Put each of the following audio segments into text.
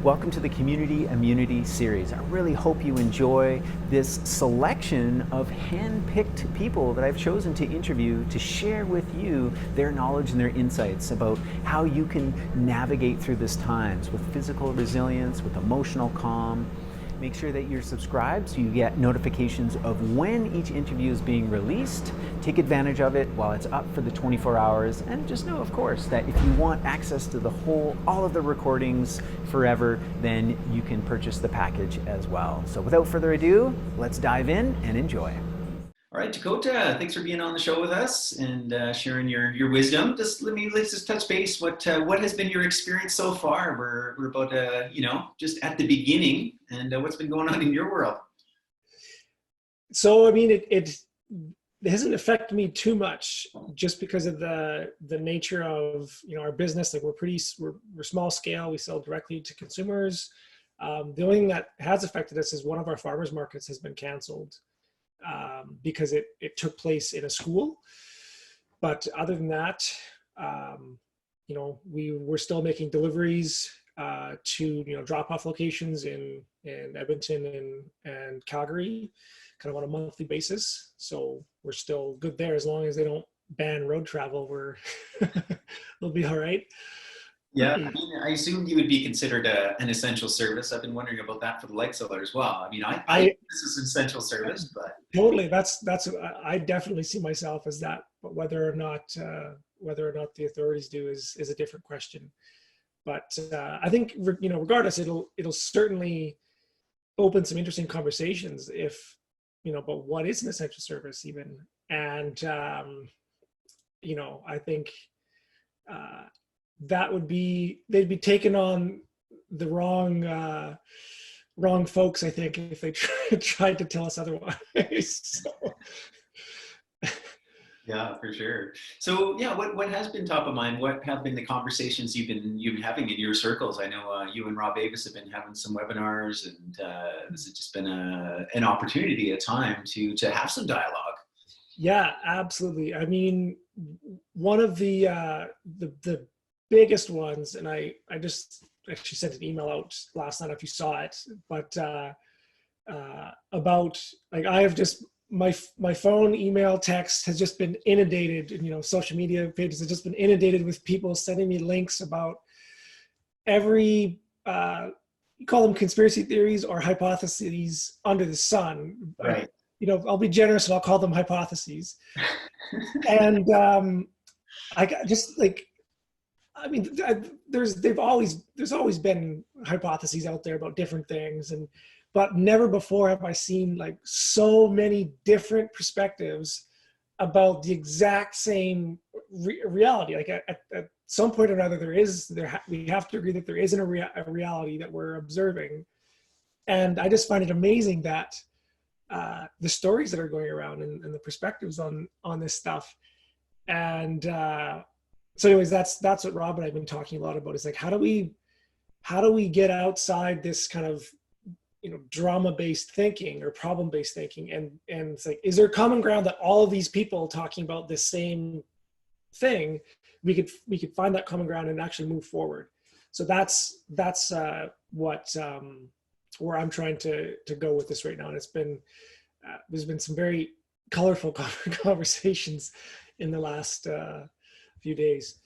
Welcome to the Community Immunity series. I really hope you enjoy this selection of hand-picked people that I've chosen to interview to share with you their knowledge and their insights about how you can navigate through these times with physical resilience, with emotional calm. Make sure that you're subscribed so you get notifications of when each interview is being released. Take advantage of it while it's up for the 24 hours. And just know, of course, that if you want access to all of the recordings forever, then you can purchase the package as well. So without further ado, let's dive in and enjoy. All right, Takota, thanks for being on the show with us and sharing your wisdom. Let's just touch base. What has been your experience so far? We're about just at the beginning, and what's been going on in your world? So I mean, it hasn't affected me too much, just because of the nature of our business. Like we're small scale. We sell directly to consumers. The only thing that has affected us is one of our farmers markets has been canceled. Because it took place in a school. But other than that, we were still making deliveries to drop-off locations in Edmonton and Calgary, kind of on a monthly basis. So we're still good there as long as they don't ban road travel. We'll be all right. Yeah, I mean, I assumed you would be considered an essential service. I've been wondering about that for the light seller as well. I mean, I this is essential service, but totally, that's I definitely see myself as that. But whether or not the authorities do is a different question. But I think regardless, it'll certainly open some interesting conversations but what is an essential service even, and I think. They'd be taking on the wrong folks, I think, if they tried to tell us otherwise. So. Yeah, for sure. So yeah, what has been top of mind? What have been the conversations you've been having in your circles? I know you and Rob Avis have been having some webinars, and this has just been an opportunity, a time to have some dialogue. Yeah, absolutely. I mean, one of the biggest ones, and I just actually sent an email out last night if you saw it, but about, like, I have just my phone, email, text has just been inundated, and social media pages have just been inundated with people sending me links about every you call them conspiracy theories or hypotheses under the sun. Right. I'll be generous and I'll call them hypotheses. And I got just like, I mean, there's always been hypotheses out there about different things, but never before have I seen like so many different perspectives about the exact same reality. Like at some point or another, we have to agree that there isn't a reality that we're observing, and I just find it amazing that the stories that are going around and the perspectives on this stuff, and. So anyways, that's what Rob and I've been talking a lot about, is like, how do we get outside this kind of, drama-based thinking or problem-based thinking? And it's like, is there common ground that all of these people talking about the same thing, we could find that common ground and actually move forward. So that's where I'm trying to go with this right now. And it's been, there's been some very colorful conversations in the last, few days.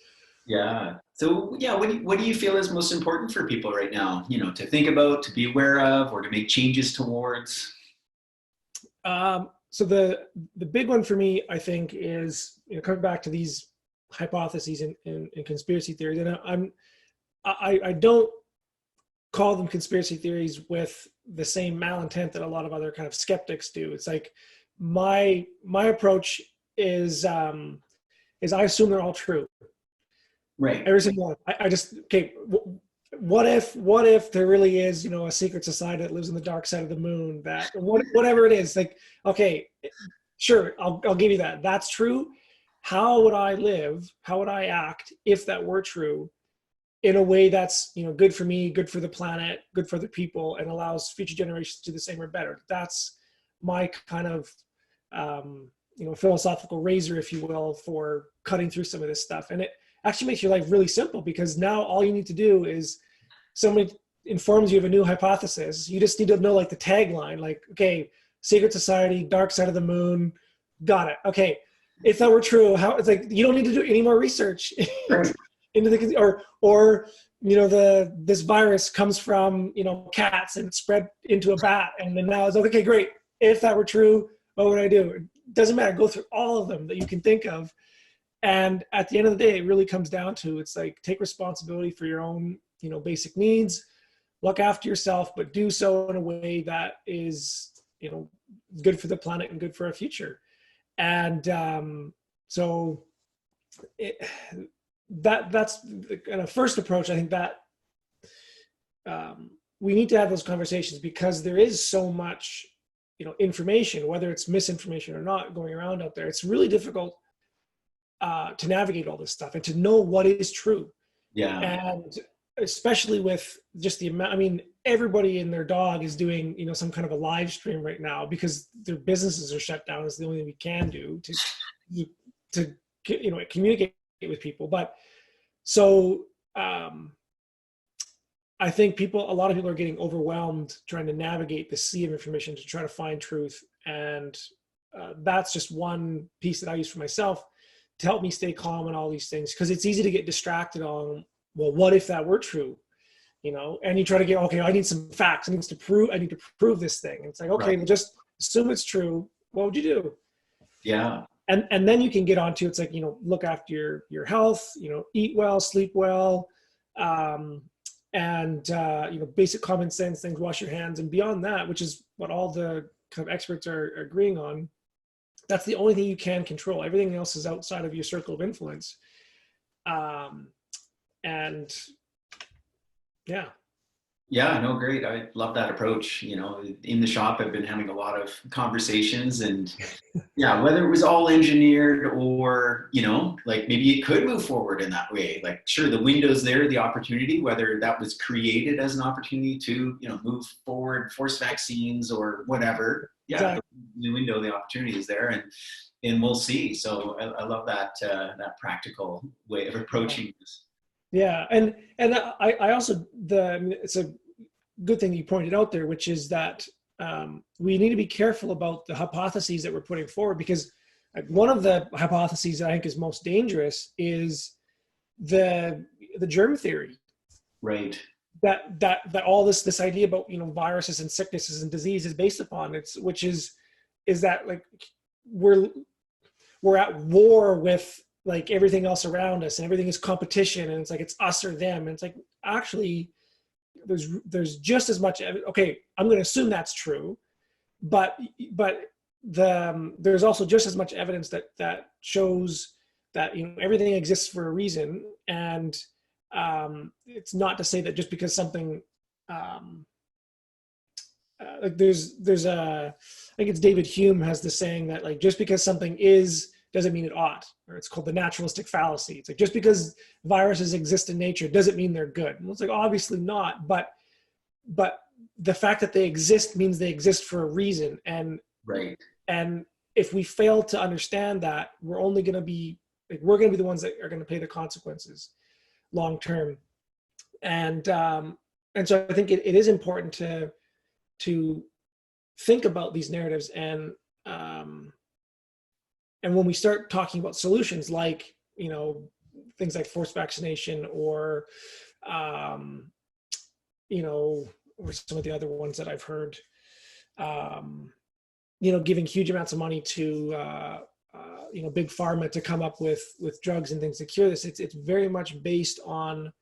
Yeah. So yeah, what do you feel is most important for people right now? To think about, to be aware of, or to make changes towards? So the big one for me, I think, is coming back to these hypotheses and conspiracy theories. And I don't call them conspiracy theories with the same malintent that a lot of other kind of skeptics do. It's like my approach is I assume they're all true. Right. Every single one. I just, okay, what if there really is, a secret society that lives on the dark side of the moon, that whatever it is, like, okay, sure, I'll give you that. That's true. How would I live? How would I act if that were true, in a way that's, good for me, good for the planet, good for the people, and allows future generations to do the same or better? That's my kind of, philosophical razor, if you will, for cutting through some of this stuff. And it actually makes your life really simple, because now all you need to do is somebody informs you of a new hypothesis. You just need to know like the tagline, like, okay, secret society, dark side of the moon, got it. Okay, if that were true, how, it's like, you don't need to do any more research into the, or this virus comes from cats and spread into a bat, and then now it's like, okay, great. If that were true, what would I do? It doesn't matter. Go through all of them that you can think of. And at the end of the day, it really comes down to, it's like, take responsibility for your own, basic needs, look after yourself, but do so in a way that is, good for the planet and good for our future. And so that's the kind of first approach. I think that we need to have those conversations, because there is so much, information, whether it's misinformation or not, going around out there. It's really difficult to navigate all this stuff and to know what is true. Yeah. And especially with just the amount, I mean, everybody and their dog is doing, some kind of a live stream right now, because their businesses are shut down. It's the only thing we can do to communicate with people. But so I think a lot of people are getting overwhelmed trying to navigate the sea of information to try to find truth. And that's just one piece that I use for myself to help me stay calm on all these things, because it's easy to get distracted on, well, what if that were true? And you try to get, okay, I need some facts. I need to prove this thing. And it's like, okay, well, just assume it's true. What would you do? Yeah. And then you can get onto, it's like, look after your health, eat well, sleep well, and basic common sense things, wash your hands. And beyond that, which is what all the kind of experts are agreeing on, that's the only thing you can control. Everything else is outside of your circle of influence. And yeah. Yeah, no, great. I love that approach. In the shop, I've been having a lot of conversations, and yeah, whether it was all engineered or, like maybe it could move forward in that way. Like, sure, the window's there, the opportunity, whether that was created as an opportunity to, move forward, force vaccines or whatever. Yeah, exactly. The window, the opportunity is there, and we'll see. So I love that practical way of approaching this. Yeah, and I also, it's a good thing you pointed out there, which is that we need to be careful about the hypotheses that we're putting forward, because one of the hypotheses that I think is most dangerous is the germ theory. Right. That all this idea about viruses and sicknesses and disease is based upon, which is that, like, we're at war with, like, everything else around us, and everything is competition, and it's like, it's us or them. And it's like, actually, there's just as much, okay, I'm going to assume that's true, but there's also just as much evidence that shows that, everything exists for a reason. And it's not to say that just because something, like there's I think it's David Hume has the saying that, like, just because something is doesn't mean it ought, or it's called the naturalistic fallacy. It's like, just because viruses exist in nature doesn't mean they're good. And it's like, obviously not, but the fact that they exist means they exist for a reason. And right. And if we fail to understand that, we're going to be the ones that are going to pay the consequences long term. And so I think it is important to think about these narratives, and when we start talking about solutions, like, things like forced vaccination, or, or some of the other ones that I've heard, giving huge amounts of money to, big pharma to come up with drugs and things to cure this. It's very much based on,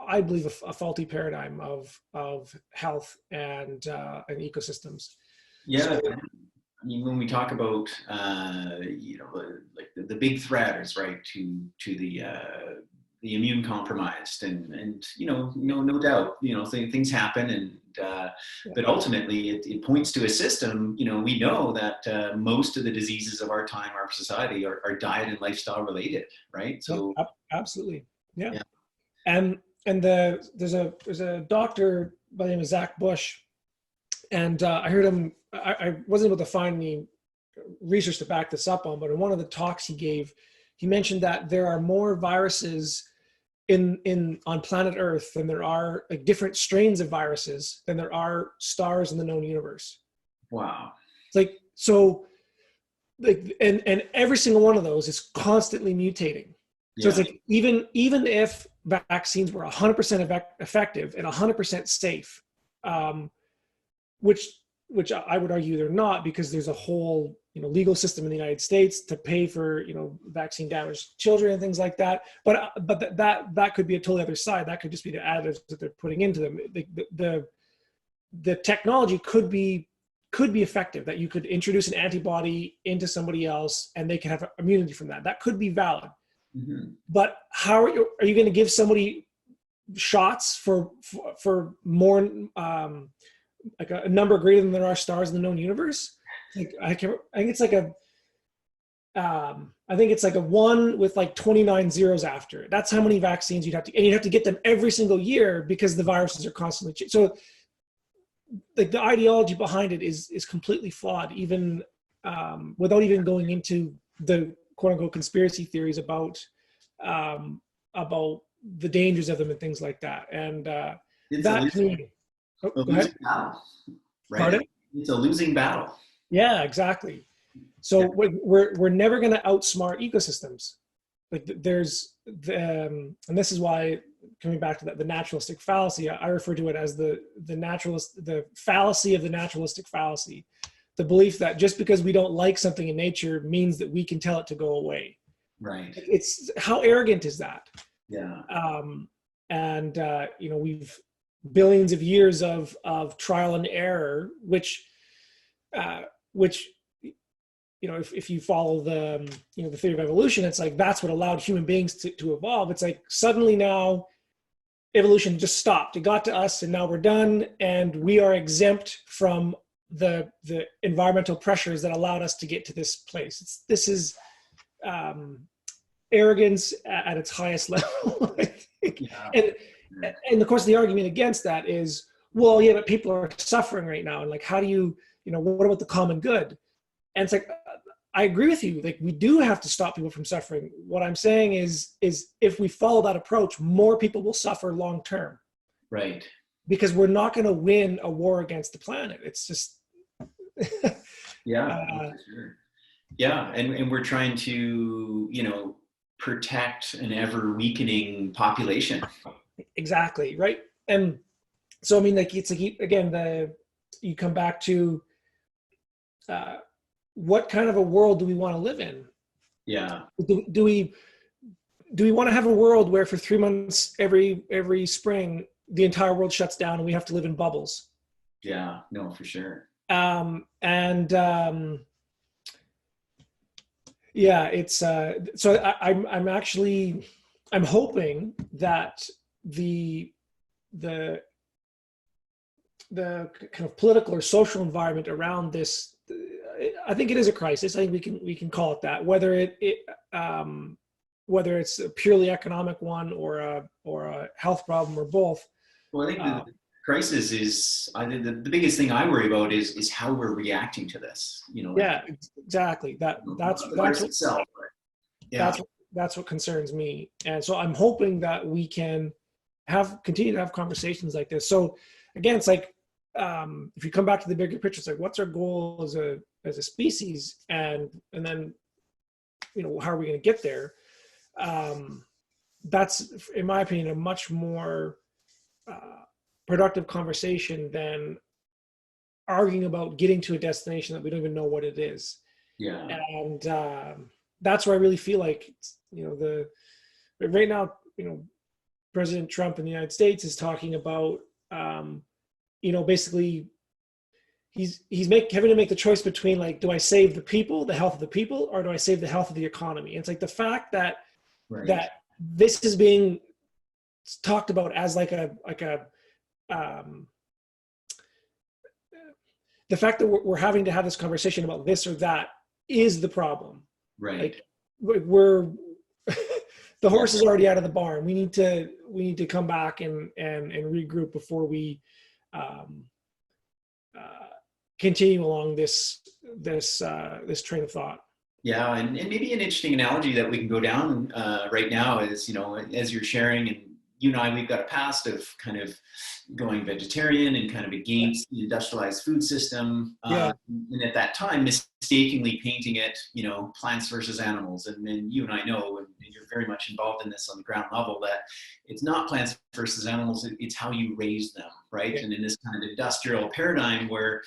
I believe, a faulty paradigm of health and ecosystems. Yeah. So, I mean, when we talk about, like the big threat is, right, to the immune compromised, and no doubt, things happen, and but ultimately it points to a system. We know that most of the diseases of our time, our society, are diet and lifestyle related, right? So absolutely, yeah. And there's a doctor by the name of Zach Bush, and I heard him. I wasn't able to find any research to back this up on, but in one of the talks he gave, he mentioned that there are more viruses on planet Earth than there are, like, different strains of viruses than there are stars in the known universe. Wow. It's like, so, like, and every single one of those is constantly mutating. So it's like, even if vaccines were 100% effective and 100% safe, which I would argue they're not, because there's a whole, legal system in the United States to pay for, vaccine damaged children and things like that. But that could be a totally other side. That could just be the additives that they're putting into them. The technology could be effective, that you could introduce an antibody into somebody else and they can have immunity from that. That could be valid. Mm-hmm. But how are you going to give somebody shots for more, like a number greater than there are stars in the known universe? Like, I think it's like a 1 with like 29 zeros after it. That's how many vaccines you'd have to, and you'd have to get them every single year because the viruses are constantly changing. So, like, the ideology behind it is completely flawed, even without even going into the quote unquote conspiracy theories about the dangers of them and things like that. And it's a losing battle, right? Pardon? It's a losing battle. Yeah, exactly. So we're never going to outsmart ecosystems. Like, there's and this is why, coming back to the naturalistic fallacy, I refer to it as the fallacy of the naturalistic fallacy. The belief that just because we don't like something in nature means that we can tell it to go away. Right. It's, how arrogant is that? Yeah. We've billions of years of trial and error, which if you follow the theory of evolution, it's like, that's what allowed human beings to evolve. It's like, suddenly now evolution just stopped. It got to us and now we're done, and we are exempt from the environmental pressures that allowed us to get to this place. This is arrogance at its highest level, I think. Yeah. And of course the argument against that is, well, yeah, but people are suffering right now, and like, how do you, what about the common good? And it's like, I agree with you. Like, we do have to stop people from suffering. What I'm saying is if we follow that approach, more people will suffer long term. Right. Because we're not going to win a war against the planet. It's just yeah, for sure. Yeah, and we're trying to protect an ever weakening population. Exactly, right. And so, I mean, like, it's like, again, you come back to what kind of a world do we want to live in? Yeah. Do we want to have a world where for 3 months every spring the entire world shuts down and we have to live in bubbles? Yeah, no, for sure. Yeah, it's so I'm hoping that the kind of political or social environment around this, I think it is a crisis. I think we can call it that, whether it's a purely economic one or a health problem or both. Well, I think the crisis is, I think the biggest thing I worry about is how we're reacting to this. Yeah, exactly. That's what concerns me. And so I'm hoping that we can continue to have conversations like this. So again, it's like, if you come back to the bigger picture, it's like, what's our goal as a species, and then how are we going to get there? That's, in my opinion, a much more productive conversation than arguing about getting to a destination that we don't even know what it is. Yeah. And that's where I really feel like right now, President Trump in the United States is talking about basically he's having to make the choice between, like, do I save the people, the health of the people, or do I save the health of the economy? And it's like the fact that that this is being talked about as the fact that we're having to have this conversation about this or that is the problem. Right. Like, we're the horse is already out of the barn. We need to come back and regroup before we continue along this train of thought. Yeah, and maybe an interesting analogy that we can go down right now is, you know, as you're sharing, and you and I, we've got a past of kind of going vegetarian and kind of against the industrialized food system. Yeah. And at that time, mistakenly painting it, you know, plants versus animals. And then you and I know, and you're very much involved in this on the ground level, that it's not plants versus animals, it's how you raise them, right? Yeah. And in this kind of industrial paradigm where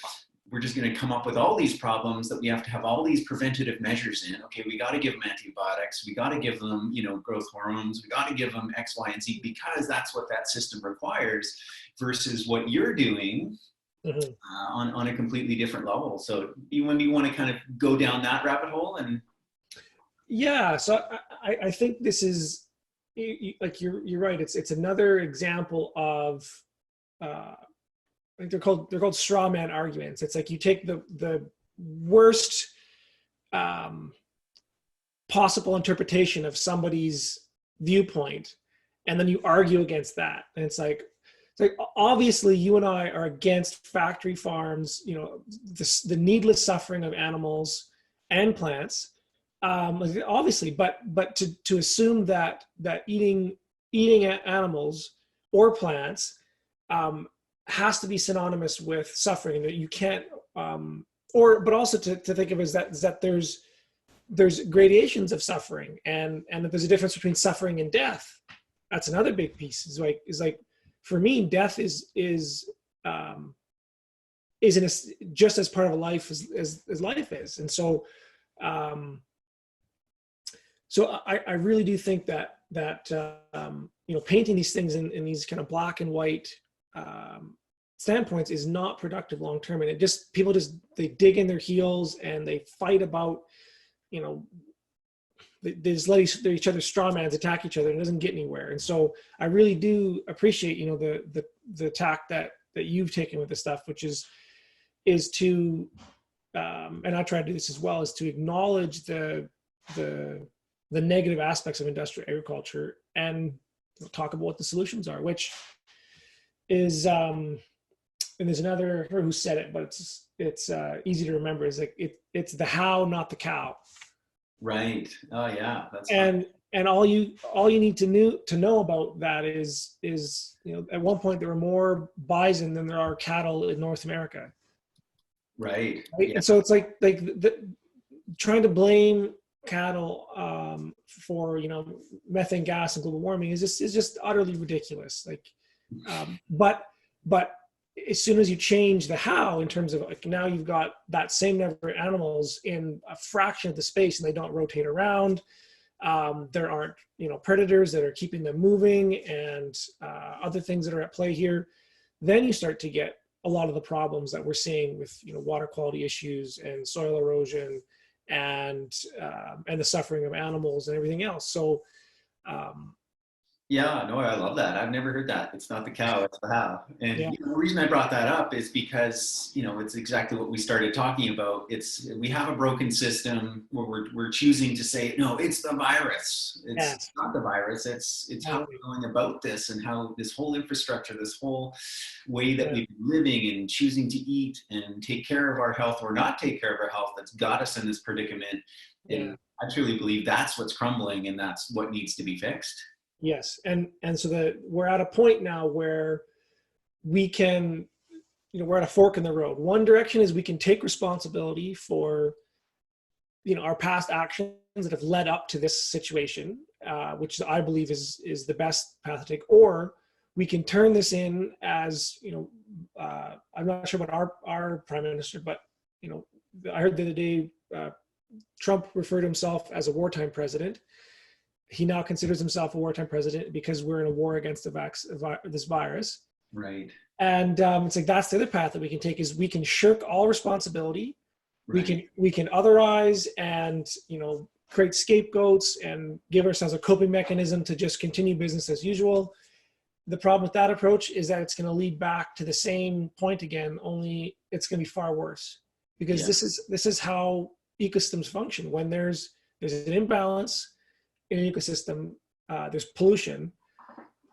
we're just going to come up with all these problems that we have to have all these preventative measures in. Okay, we got to give them antibiotics. We got to give them, you know, growth hormones. We got to give them X, Y, and Z because that's what that system requires versus what you're doing on a completely different level. So you want to kind of go down that rabbit hole and. Yeah. So I think this is like, you're right. It's another example of, like they're called straw man arguments. It's like you take the worst possible interpretation of somebody's viewpoint, and then you argue against that. And it's like obviously you and I are against factory farms, you know, the needless suffering of animals and plants, obviously. But to assume that eating animals or plants has to be synonymous with suffering, that you can't, but also to think of is that there's gradations of suffering, and that there's a difference between suffering and death. That's another big piece. Is like for me, death is just as part of a life as life is. And so I really do think that you know, painting these things in these kind of black and white standpoints is not productive long term. And people they dig in their heels and they fight about, you know, they just let each other's straw mans attack each other, and it doesn't get anywhere. And so I really do appreciate, you know, the tack that you've taken with this stuff, which is to and I try to do this as well, is to acknowledge the negative aspects of industrial agriculture and talk about what the solutions are, which is and there's another who said it, but it's easy to remember. Is like it's the how, not the cow. Right. Oh yeah. That's and fun. and all you need to know about that is, you know, at one point there were more bison than there are cattle in North America. Right. Right? Yeah. And so it's like trying to blame cattle for, you know, methane gas and global warming is just utterly ridiculous. Like, but as soon as you change the how, in terms of like, now you've got that same number of animals in a fraction of the space and they don't rotate around. There aren't, you know, predators that are keeping them moving, and other things that are at play here. Then you start to get a lot of the problems that we're seeing with, you know, water quality issues and soil erosion and the suffering of animals and everything else. So Yeah, no, I love that. I've never heard that. It's not the cow, it's the how. And yeah, you know, the reason I brought that up is because, you know, it's exactly what we started talking about. We have a broken system where we're choosing to say, no, it's the virus. It's not the virus. It's how we're going about this, and how this whole infrastructure, this whole way that we've been living and choosing to eat and take care of our health or not take care of our health, that's got us in this predicament. And I truly believe that's what's crumbling, and that's what needs to be fixed. Yes. And so that we're at a point now where we can, you know, we're at a fork in the road. One direction is we can take responsibility for, you know, our past actions that have led up to this situation, which I believe is the best path to take. Or we can turn this in as, you know, I'm not sure about our prime minister, but, you know, I heard the other day, Trump referred to himself as a wartime president. He now considers himself a wartime president because we're in a war against this virus. Right. And it's like, that's the other path that we can take, is we can shirk all responsibility. Right. We can otherize and, you know, create scapegoats and give ourselves a coping mechanism to just continue business as usual. The problem with that approach is that it's going to lead back to the same point again, only it's going to be far worse, because this is how ecosystems function. When there's an imbalance in an ecosystem, there's pollution,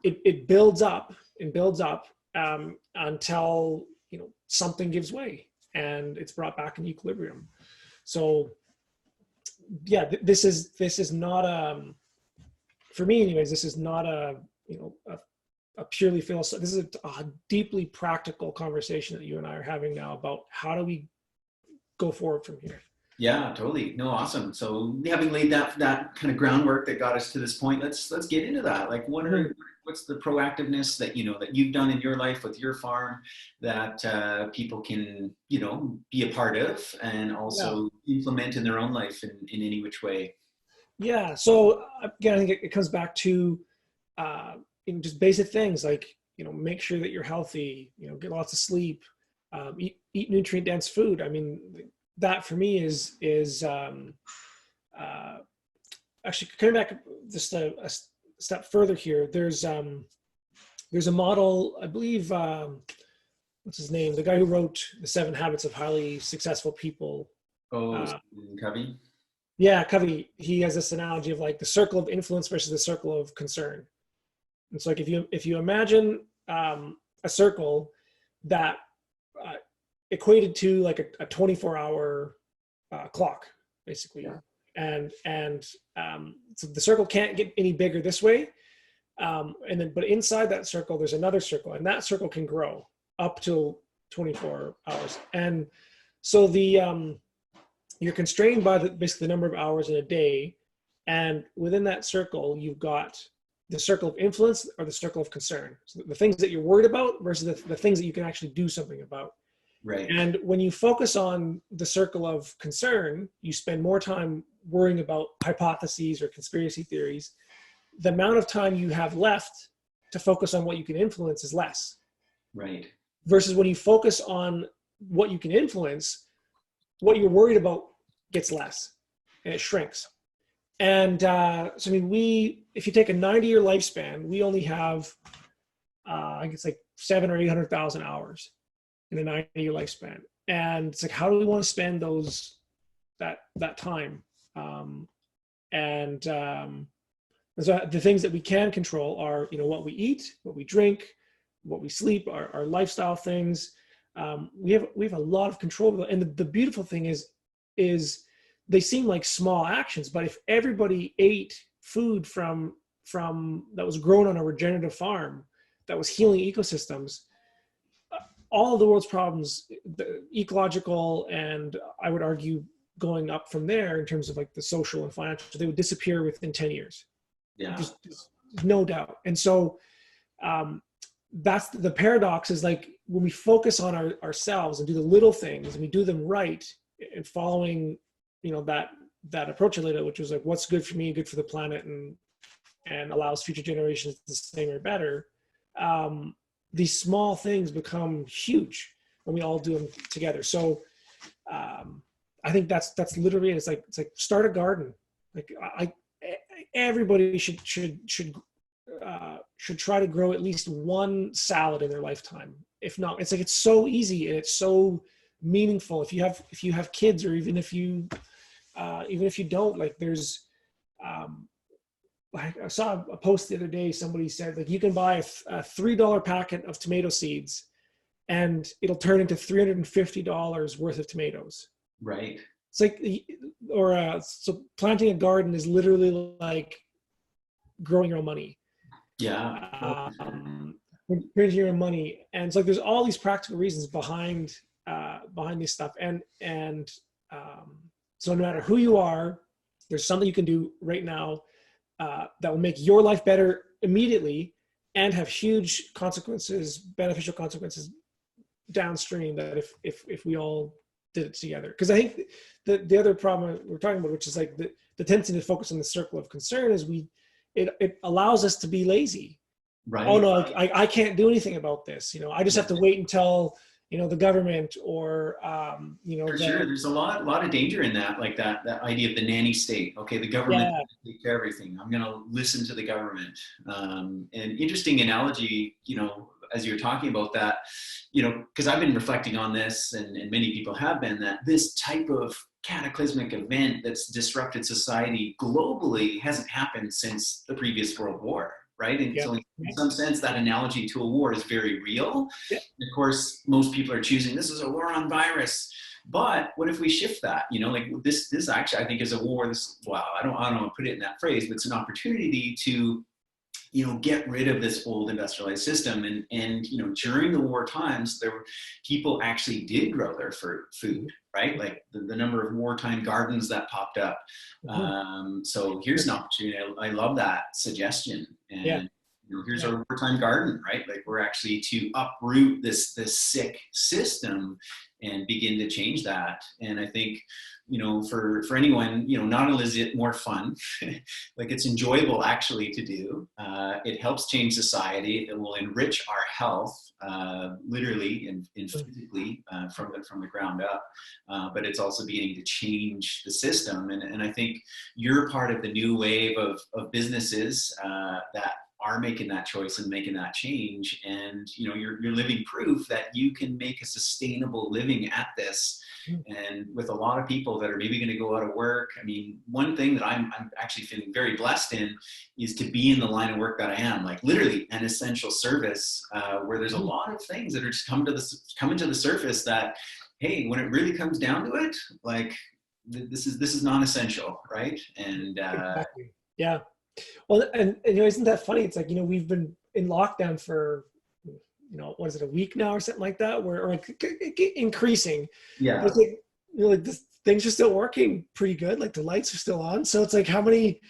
it builds up and builds up until, you know, something gives way and it's brought back in equilibrium. So yeah, this is not for me anyways, this is not a purely philosophical, this is a deeply practical conversation that you and I are having now about how do we go forward from here. Yeah, totally. No, awesome. So having laid that kind of groundwork that got us to this point, let's get into that. Like, what's the proactiveness that that you've done in your life with your farm that people can be a part of and also implement in their own life in any which way? Yeah. So again, I think it comes back to just basic things like make sure that you're healthy. Get lots of sleep. Eat nutrient dense food. I mean, that for me is actually coming back just a step further here. There's a model, I believe, what's his name? The guy who wrote The 7 Habits of Highly Successful People. Covey. Yeah, Covey. He has this analogy of like the circle of influence versus the circle of concern. It's like if you imagine a circle that equated to like a 24-hour clock, basically. Yeah. And so the circle can't get any bigger this way. But inside that circle, there's another circle, and that circle can grow up to 24 hours. And so you're constrained by basically the number of hours in a day. And within that circle, you've got the circle of influence or the circle of concern. So the things that you're worried about versus the things that you can actually do something about. Right. And when you focus on the circle of concern, you spend more time worrying about hypotheses or conspiracy theories. The amount of time you have left to focus on what you can influence is less. Right. Versus when you focus on what you can influence, what you're worried about gets less and it shrinks. And so, I mean, if you take a 90-year lifespan, we only have, I think it's like 700,000 or 800,000 hours in a 90-year lifespan. And it's like, how do we want to spend that time? So the things that we can control are, what we eat, what we drink, what we sleep, our lifestyle things. We have a lot of control. And the beautiful thing is they seem like small actions, but if everybody ate food from that was grown on a regenerative farm that was healing ecosystems, all of the world's problems, the ecological, and I would argue going up from there in terms of like the social and financial, they would disappear within 10 years. Yeah. Just no doubt. And so that's the paradox, is like when we focus on ourselves and do the little things and we do them right and following, that approach I laid out, which was like, what's good for me, good for the planet, and allows future generations the same or better. These small things become huge when we all do them together. So I think that's literally it. It's like start a garden. Like everybody should try to grow at least one salad in their lifetime. If not, it's like it's so easy and it's so meaningful. If you have kids, or even if you don't, like there's I saw a post the other day, somebody said like you can buy a $3 packet of tomato seeds and it'll turn into $350 worth of tomatoes. Right. It's like, so planting a garden is literally like growing your own money. Yeah. Creating your own money. And it's like, there's all these practical reasons behind this stuff. And so no matter who you are, there's something you can do right now that will make your life better immediately and have huge consequences, beneficial consequences downstream, that if we all did it together. Because I think the other problem we're talking about, which is like the tendency to focus on the circle of concern, is it allows us to be lazy. Right. Oh no, I can't do anything about this. I just have to wait until the government or For sure, there's a lot of danger in that, like that idea of the nanny state. Okay, the government take care of everything. I'm going to listen to the government. And interesting analogy, as you're talking about that, because I've been reflecting on this, and many people have been, that this type of cataclysmic event that's disrupted society globally hasn't happened since the previous World War. Right. And so in some sense, that analogy to a war is very real. Yeah. And of course, most people are choosing this is a war on virus. But what if we shift that? Like this actually, I think, is a war. Wow, I don't want to put it in that phrase, but it's an opportunity to get rid of this old industrialized system. And during the war times, people actually did grow their food, right? Like the number of wartime gardens that popped up. So here's an opportunity. I love that suggestion. And Yeah. here's our wartime garden, right? Like we're actually to uproot this sick system and begin to change that. And I think, for anyone, not only is it more fun, like it's enjoyable actually to do. It helps change society. It will enrich our health, literally and physically, from the ground up. But it's also beginning to change the system. And I think you're part of the new wave of businesses that are making that choice and making that change. And you're living proof that you can make a sustainable living at this. And with a lot of people that are maybe going to go out of work, I mean, one thing that I'm actually feeling very blessed in is to be in the line of work that I am, like literally an essential service, where there's a lot of things that are just coming to the surface that, hey, when it really comes down to it, like this is non-essential, right? And exactly. Yeah. Well, and isn't that funny? It's like, we've been in lockdown for, what is it, a week now or something like that, or like increasing. Yeah. It's like, like things are still working pretty good. Like the lights are still on. So it's like, how many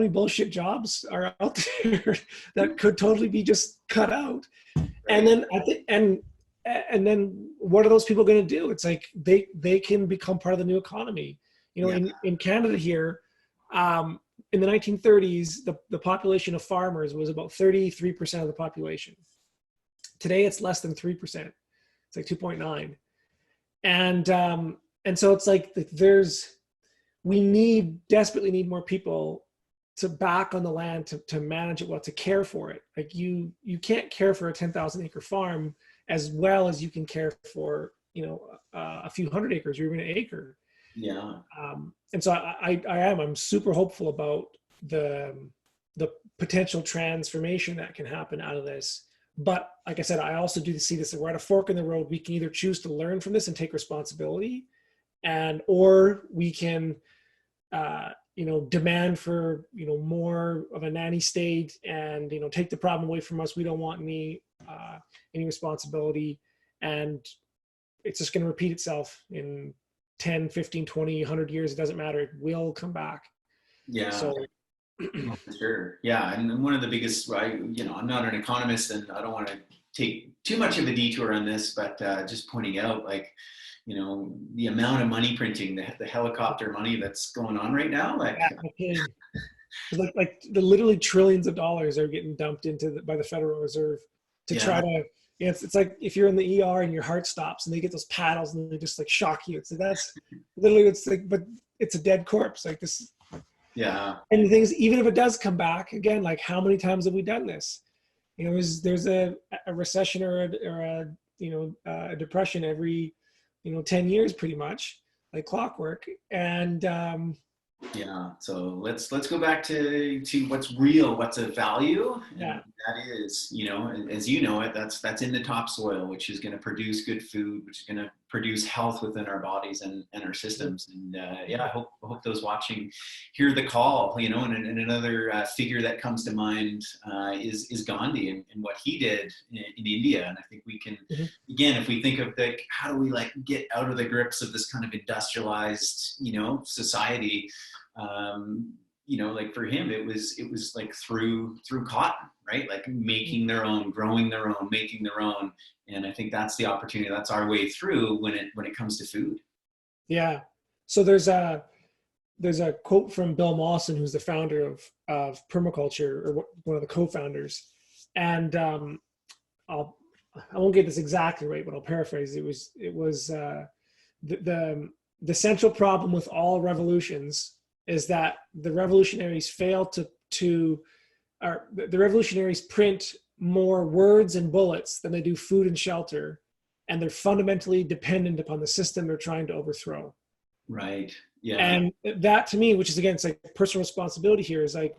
bullshit jobs are out there that could totally be just cut out? Right. And then I think, and then what are those people going to do? It's like, they can become part of the new economy. In Canada here, in the 1930s, the population of farmers was about 33% of the population. Today, it's less than 3%. It's like 2.9. And so it's like we desperately need more people to back on the land, to manage it well, to care for it. Like you can't care for a 10,000 acre farm as well as you can care for, a few hundred acres or even an acre. Yeah. And so I'm super hopeful about the potential transformation that can happen out of this. But like I said, I also do see this, that we're at a fork in the road. We can either choose to learn from this and take responsibility, or we can, demand for, more of a nanny state and, take the problem away from us. We don't want any responsibility. And it's just going to repeat itself in 10, 15, 20, 100 years. It doesn't matter. It will come back. Yeah. So, for sure. Yeah. And one of the biggest, I'm not an economist and I don't want to take too much of a detour on this, but just pointing out, like, the amount of money printing, the helicopter money that's going on right now, like, like the literally trillions of dollars are getting dumped by the Federal Reserve to try to, it's like if you're in the ER and your heart stops and they get those paddles and they just like shock you. So that's literally, it's like, but it's a dead corpse like this. Yeah. And the thing is, even if it does come back again, like how many times have we done this? There's a recession or a depression every, 10 years pretty much, like clockwork. And yeah, so let's go back to what's real, what's of value. Yeah. And that is, as you know it, that's in the topsoil, which is going to produce good food, which is going to produce health within our bodies and our systems. And I hope those watching hear the call. And another figure that comes to mind is Gandhi and what he did in India. And I think we can, again, if we think of how do we get out of the grips of this kind of industrialized, society. Like for him, it was like through cotton, right? Like making their own, growing their own, making their own. And I think that's the opportunity. That's our way through when it comes to food. Yeah. So there's a quote from Bill Mawson, who's the founder of permaculture, or one of the co-founders. And I won't get this exactly right, but I'll paraphrase. It was the central problem with all revolutions is that the revolutionaries fail the revolutionaries print more words and bullets than they do food and shelter, and they're fundamentally dependent upon the system they're trying to overthrow. Right. Yeah. And that, to me, which is again, it's like personal responsibility here, is like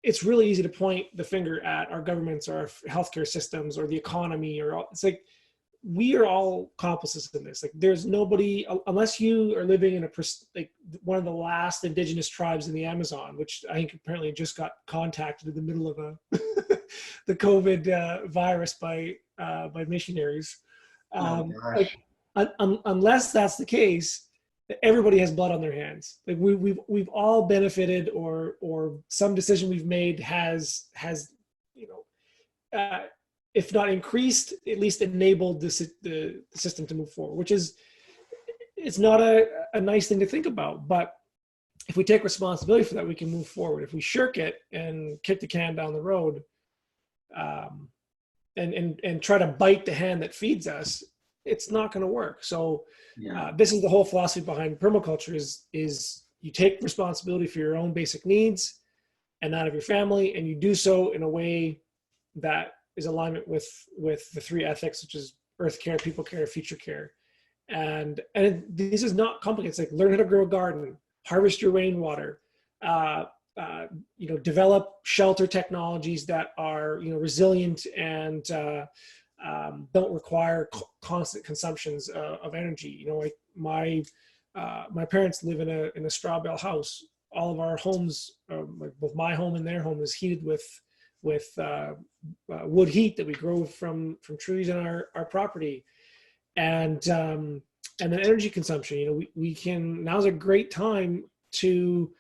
it's really easy to point the finger at our governments or our healthcare systems or the economy, it's like we are all accomplices in this. Like there's nobody, unless you are living in like one of the last indigenous tribes in the Amazon, which I think apparently just got contacted in the middle of the COVID virus by missionaries. Oh gosh. Like unless that's the case, everybody has blood on their hands. Like we've all benefited, or some decision we've made has if not increased, at least enabled the system to move forward, which is, it's not a nice thing to think about. But if we take responsibility for that, we can move forward. If we shirk it and kick the can down the road, and try to bite the hand that feeds us, it's not going to work. So this is the whole philosophy behind permaculture is you take responsibility for your own basic needs and that of your family, and you do so in a way that is alignment with the three ethics, which is earth care, people care, future care. And this is not complicated. It's like learn how to grow a garden, harvest your rainwater, develop shelter technologies that are resilient and don't require constant consumptions of energy. Like my parents live in a straw bale house. All of our homes, like both my home and their home, is heated with wood heat that we grow from trees on our property. And then energy consumption, we can, now's a great time to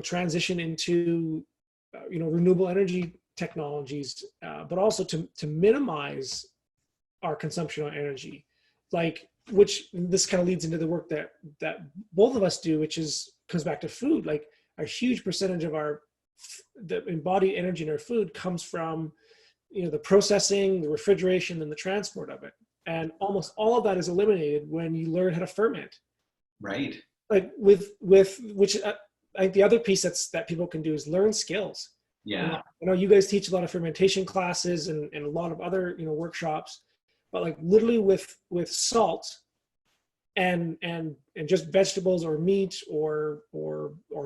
transition into renewable energy technologies, but also to minimize our consumption on energy, which this kind of leads into the work that both of us do, which comes back to food. Like a huge percentage of the embodied energy in our food comes from the processing, the refrigeration, and the transport of it. And almost all of that is eliminated when you learn how to ferment. Right. Like with which I think the other piece that people can do is learn skills. Yeah. I know you guys teach a lot of fermentation classes and a lot of other workshops, but like literally with salt and just vegetables or meat or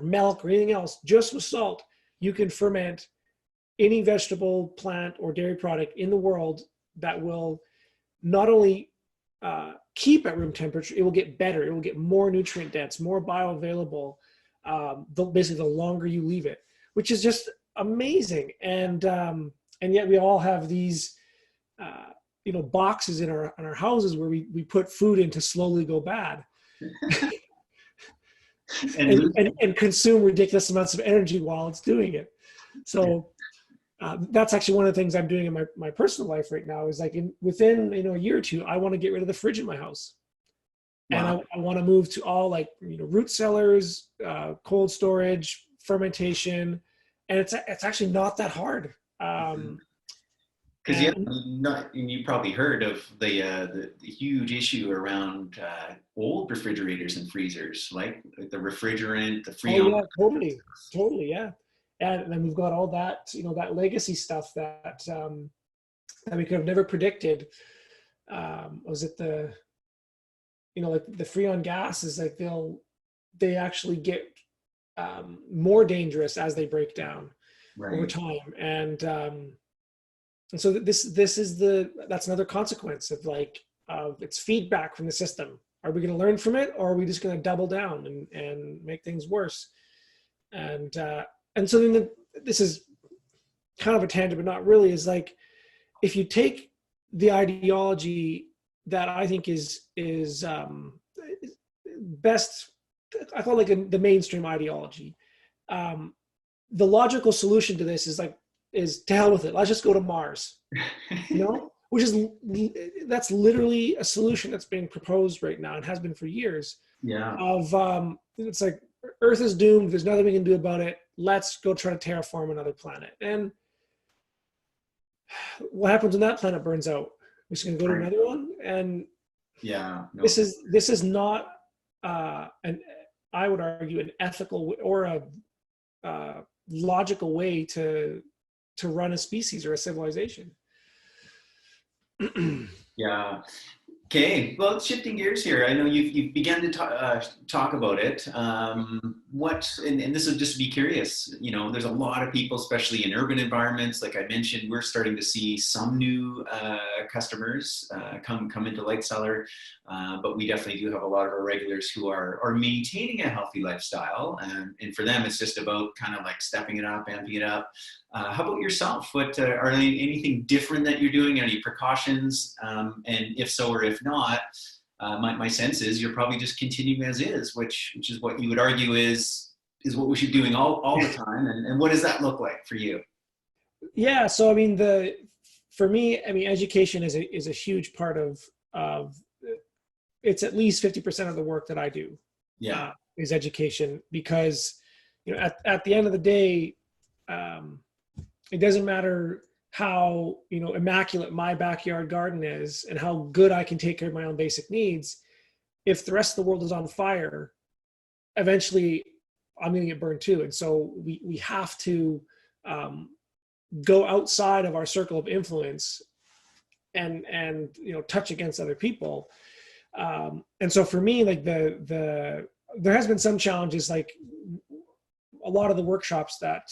milk or anything else, just with salt, you can ferment any vegetable, plant, or dairy product in the world that will not only keep at room temperature, it will get better. It will get more nutrient dense, more bioavailable, basically the longer you leave it, which is just amazing. And yet we all have these boxes in our houses where we put food in to slowly go bad. and consume ridiculous amounts of energy while it's doing it. So that's actually one of the things I'm doing in my personal life right now, is like within a year or two, I want to get rid of the fridge in my house. Wow. And I want to move to all root cellars, cold storage, fermentation, and it's actually not that hard. Because you probably heard of the huge issue around old refrigerators and freezers, like the refrigerant, the freon. Oh yeah, totally, yeah. And then we've got all that, that legacy stuff that we could have never predicted. Was it like the freon gases? Like they actually get more dangerous as they break down over time, and so that's another consequence of it's feedback from the system. Are we going to learn from it, or are we just going to double down and make things worse? And so then this is kind of a tangent, but not really, is like, if you take the ideology that I think is best, I call it the mainstream ideology. The logical solution to this is to hell with it. Let's just go to Mars, that's literally a solution that's being proposed right now and has been for years. Yeah. It's like, Earth is doomed. There's nothing we can do about it. Let's go try to terraform another planet. And what happens when that planet burns out? We're just going to go to another one. And this is not I would argue, an ethical or a logical way to run a species or a civilization. Yeah. Okay, well, shifting gears here, I know you've begun to talk about it. And this will just be curious, there's a lot of people, especially in urban environments, like I mentioned, we're starting to see some new customers come into Light Cellar, but we definitely do have a lot of our regulars who are maintaining a healthy lifestyle, and for them, it's just about kind of like stepping it up, amping it up. How about yourself? What are anything different that you're doing? Any precautions? And if so, or if not, my sense is you're probably just continuing as is, which is what you would argue is what we should be doing all the time. And what does that look like for you? Yeah. So, I mean, for me, I mean, education is a huge part of it's at least 50% of the work that I do. Yeah. Is education, because, at the end of the day, it doesn't matter how, immaculate my backyard garden is and how good I can take care of my own basic needs. If the rest of the world is on fire, eventually I'm going to get burned too. And so we have to go outside of our circle of influence and touch against other people. And so for me, like there has been some challenges, like a lot of the workshops that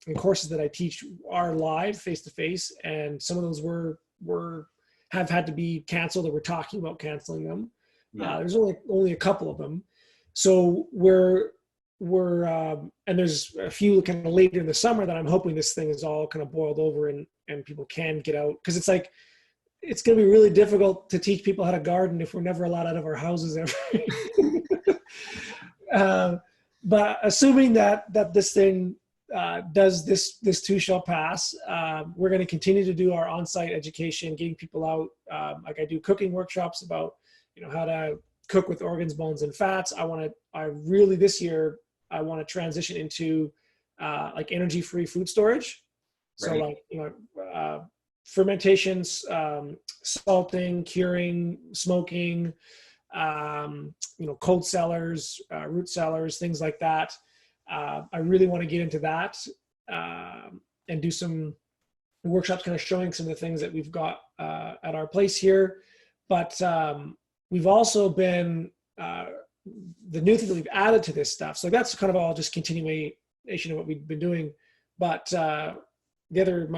and courses that I teach are live face to face, and some of those have had to be canceled, or we're talking about canceling them. Yeah. There's only a couple of them, so we're and there's a few kind of later in the summer that I'm hoping this thing is all kind of boiled over and people can get out, because it's like it's going to be really difficult to teach people how to garden if we're never allowed out of our houses ever. But assuming that this thing does this too shall pass, we're going to continue to do our on-site education, getting people out. Like I do cooking workshops about how to cook with organs, bones, and fats. This year I want to transition into like energy-free food storage. So Right. like fermentations, salting, curing, smoking, cold cellars, root cellars, things like that. I really want to get into that and do some workshops kind of showing some of the things that we've got at our place here. But we've also been, the new thing that we've added to this stuff, so that's kind of all just continuation of what we've been doing. But my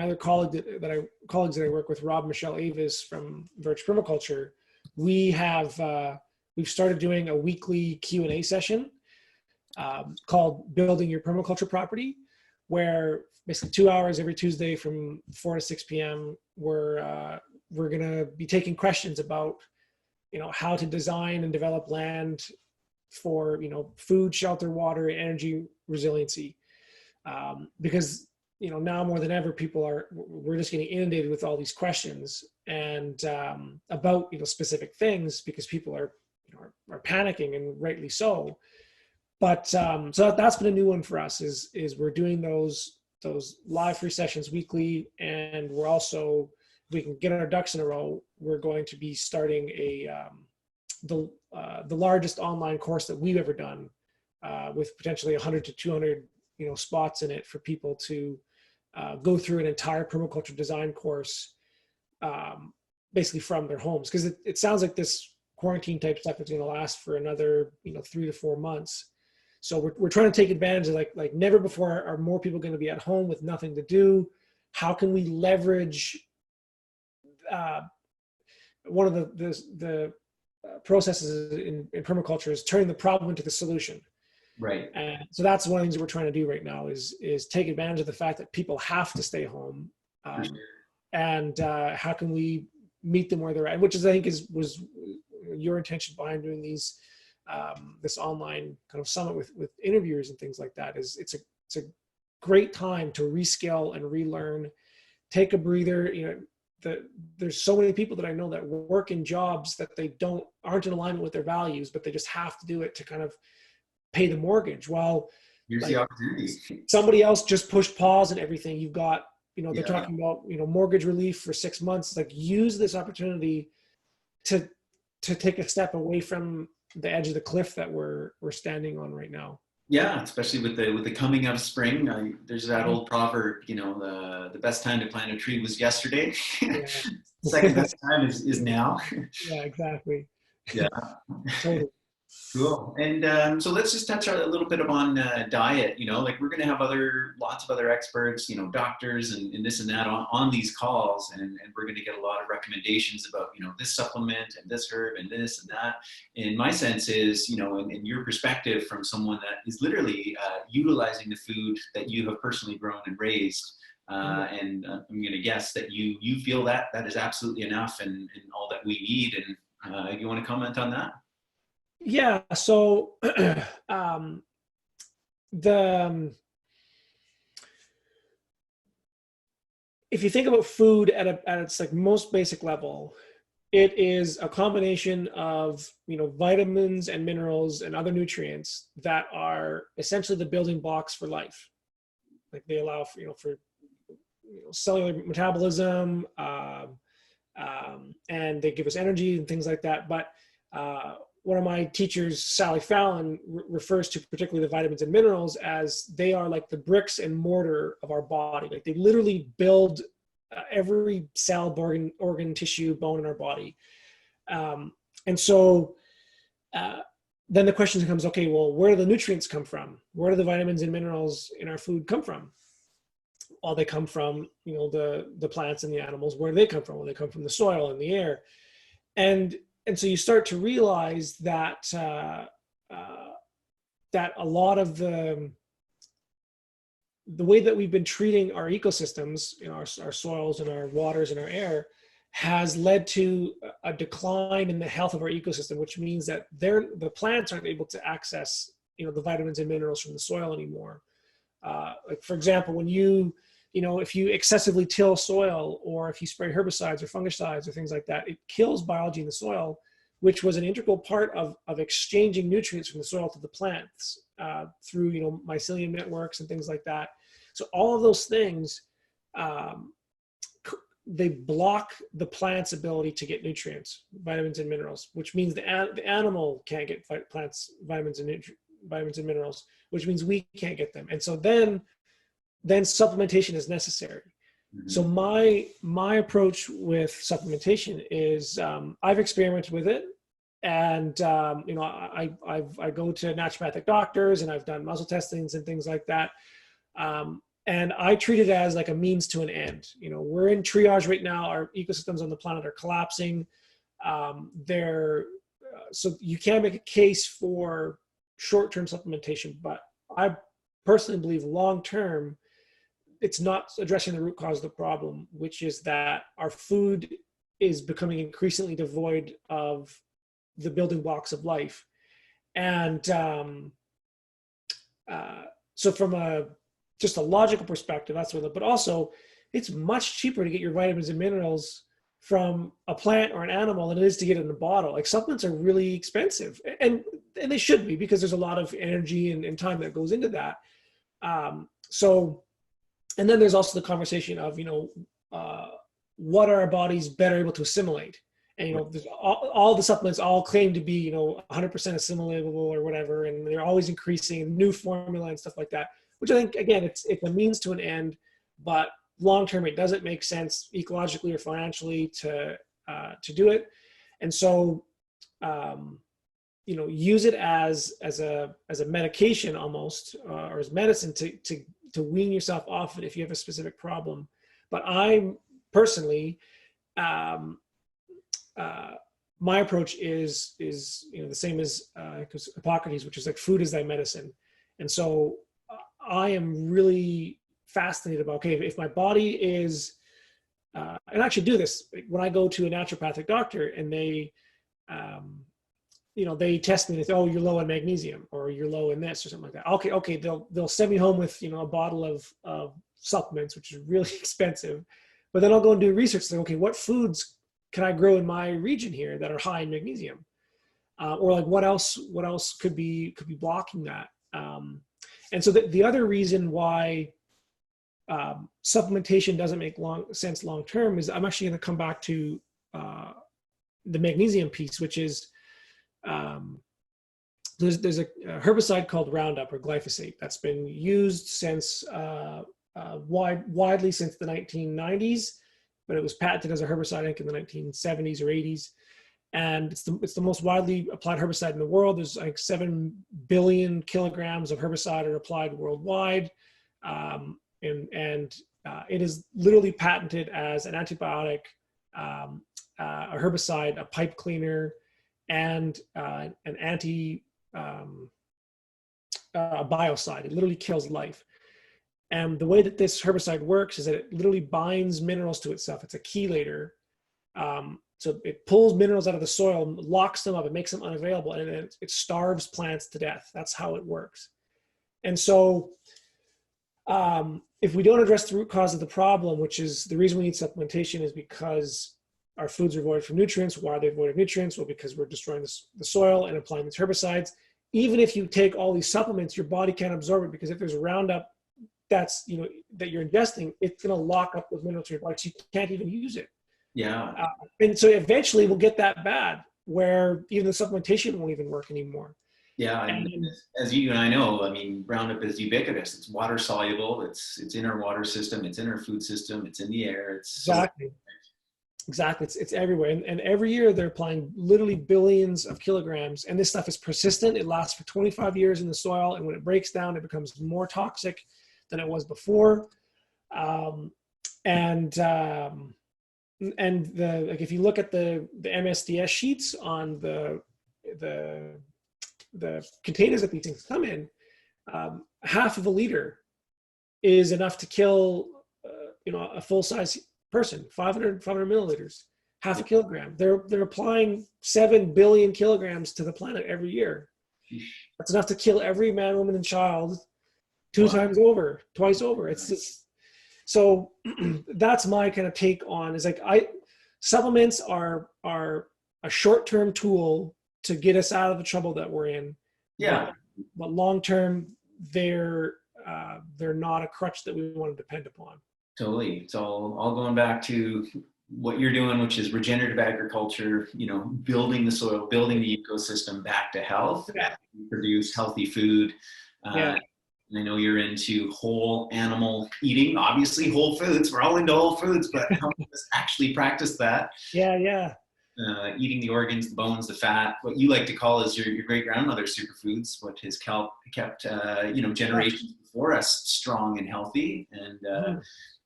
other colleagues that I work with, Rob, Michelle Avis from Verge Permaculture, we've started doing a weekly Q&A session called Building Your Permaculture Property, where basically 2 hours every Tuesday from 4 to 6 p.m. we're going to be taking questions about how to design and develop land for food, shelter, water, energy resiliency, because now more than ever we're just getting inundated with all these questions and about specific things, because people are panicking, and rightly so. But so that's been a new one for us, is we're doing those live free sessions weekly, and we're also, if we can get our ducks in a row, we're going to be starting the largest online course that we've ever done, with potentially 100 to 200 spots in it for people to go through an entire permaculture design course, basically from their homes, because it sounds like this quarantine type stuff is going to last for another 3 to 4 months. So we're trying to take advantage of like never before are more people going to be at home with nothing to do. How can we leverage one of the processes in permaculture is turning the problem into the solution. Right. And so that's one of the things that we're trying to do right now is take advantage of the fact that people have to stay home, For sure. and how can we meet them where they're at, which is, I think, was your intention behind doing this online kind of summit with interviewers and things like that. Is it's a great time to reskill and relearn, take a breather. There's so many people that I know that work in jobs that aren't in alignment with their values, but they just have to do it to kind of pay the mortgage. Well, Here's the opportunity. Somebody else just pushed pause and everything. You've got, they're Yeah. talking about, mortgage relief for 6 months. Like, use this opportunity to take a step away from the edge of the cliff that we're standing on right now. Yeah, especially with the coming of spring. There's that old proverb, the best time to plant a tree was yesterday. Yeah. second best time is now. Yeah, exactly. Yeah. Totally. Cool. And so let's just touch a little bit on diet. Like we're going to have lots of other experts, doctors and this and that on these calls, and we're going to get a lot of recommendations about, this supplement and this herb and this and that. And my sense is, in your perspective from someone that is literally utilizing the food that you have personally grown and raised, and I'm going to guess that you feel that is absolutely enough and all that we need. And you want to comment on that? Yeah. So the if you think about food at its like most basic level, it is a combination of vitamins and minerals and other nutrients that are essentially the building blocks for life. Like they allow for cellular metabolism, and they give us energy and things like that. But one of my teachers, Sally Fallon, refers to particularly the vitamins and minerals as they are like the bricks and mortar of our body. Like they literally build every cell, organ, tissue, bone in our body. And so then the question becomes, okay, well, where do the nutrients come from? Where do the vitamins and minerals in our food come from? Well, they come from, the plants and the animals. Where do they come from? Well, they come from the soil and the air. And so you start to realize that that a lot of the way that we've been treating our ecosystems, our soils and our waters and our air, has led to a decline in the health of our ecosystem, which means that the plants aren't able to access the vitamins and minerals from the soil anymore. Like for example, when if you excessively till soil, or if you spray herbicides or fungicides or things like that, it kills biology in the soil, which was an integral part of exchanging nutrients from the soil to the plants through mycelium networks and things like that. So all of those things, they block the plant's ability to get nutrients, vitamins and minerals, which means the animal can't get plants vitamins and minerals, which means we can't get them. And so then supplementation is necessary. Mm-hmm. So my approach with supplementation is I've experimented with it, and I go to naturopathic doctors, and I've done muscle testings and things like that, and I treat it as like a means to an end. We're in triage right now. Our ecosystems on the planet are collapsing. So you can make a case for short-term supplementation, but I personally believe long-term, it's not addressing the root cause of the problem, which is that our food is becoming increasingly devoid of the building blocks of life. And so from just a logical perspective, that's what, but also it's much cheaper to get your vitamins and minerals from a plant or an animal than it is to get it in a bottle. Like supplements are really expensive, and they should be, because there's a lot of energy and time that goes into that. And then there's also the conversation of, what are our bodies better able to assimilate? And, there's all the supplements all claim to be, 100% assimilatable or whatever. And they're always increasing new formula and stuff like that, which I think, again, it's a means to an end, but long-term, it doesn't make sense ecologically or financially to do it. And so, use it as a medication almost, or as medicine to wean yourself off it if you have a specific problem. But I personally, my approach is the same as Hippocrates, which is like food is thy medicine. And so I am really fascinated about, okay, if my body is, and I actually do this when I go to a naturopathic doctor and they test me and they say, oh, you're low in magnesium, or you're low in this or something like that. Okay. They'll send me home with, a bottle of supplements, which is really expensive. But then I'll go and do research. Say, okay, what foods can I grow in my region here that are high in magnesium? Or like what else could be blocking that? And so the other reason why supplementation doesn't make sense long-term is I'm actually going to come back to the magnesium piece, which is, there's a herbicide called Roundup or glyphosate that's been used since widely since the 1990s but it was patented as a herbicide, I think, in the 1970s or 80s. And it's the most widely applied herbicide in the world. There's like 7 billion kilograms of herbicide are applied worldwide. It is literally patented as an antibiotic, a herbicide, a pipe cleaner, and an biocide. It literally kills life. And the way that this herbicide works is that it literally binds minerals to itself. It's a chelator. So it pulls minerals out of the soil, locks them up, it makes them unavailable, and it starves plants to death. That's how it works. And so if we don't address the root cause of the problem, which is the reason we need supplementation is because our foods are void of nutrients. Why are they void of nutrients? Well, because we're destroying the soil and applying these herbicides. Even if you take all these supplements, your body can't absorb it, because if there's Roundup that you're ingesting, it's going to lock up those minerals in your body, so you can't even use it. Yeah. And so eventually we'll get that bad where even the supplementation won't even work anymore. Yeah, and as you and I know, I mean, Roundup is ubiquitous. It's water soluble. It's in our water system. It's in our food system. It's in the air. Exactly. It's everywhere. And every year they're applying literally billions of kilograms. And this stuff is persistent. It lasts for 25 years in the soil. And when it breaks down, it becomes more toxic than it was before. If you look at the MSDS sheets on the containers that these things come in, half of a liter is enough to kill a full-size person. 500 milliliters, half a kilogram. They're applying 7 billion kilograms to the planet every year. That's enough to kill every man, woman, and child twice over. It's just, so that's my kind of take on, is like, supplements are a short-term tool to get us out of the trouble that we're in. Yeah. But long-term, they're not a crutch that we want to depend upon. Totally. It's all going back to what you're doing, which is regenerative agriculture, building the soil, building the ecosystem back to health, produce healthy food. And I know you're into whole animal eating, obviously whole foods. We're all into whole foods, but helping us actually practice that. Yeah. Eating the organs, the bones, the fat, what you like to call is your great grandmother's superfoods, what has kept generations before us strong and healthy. And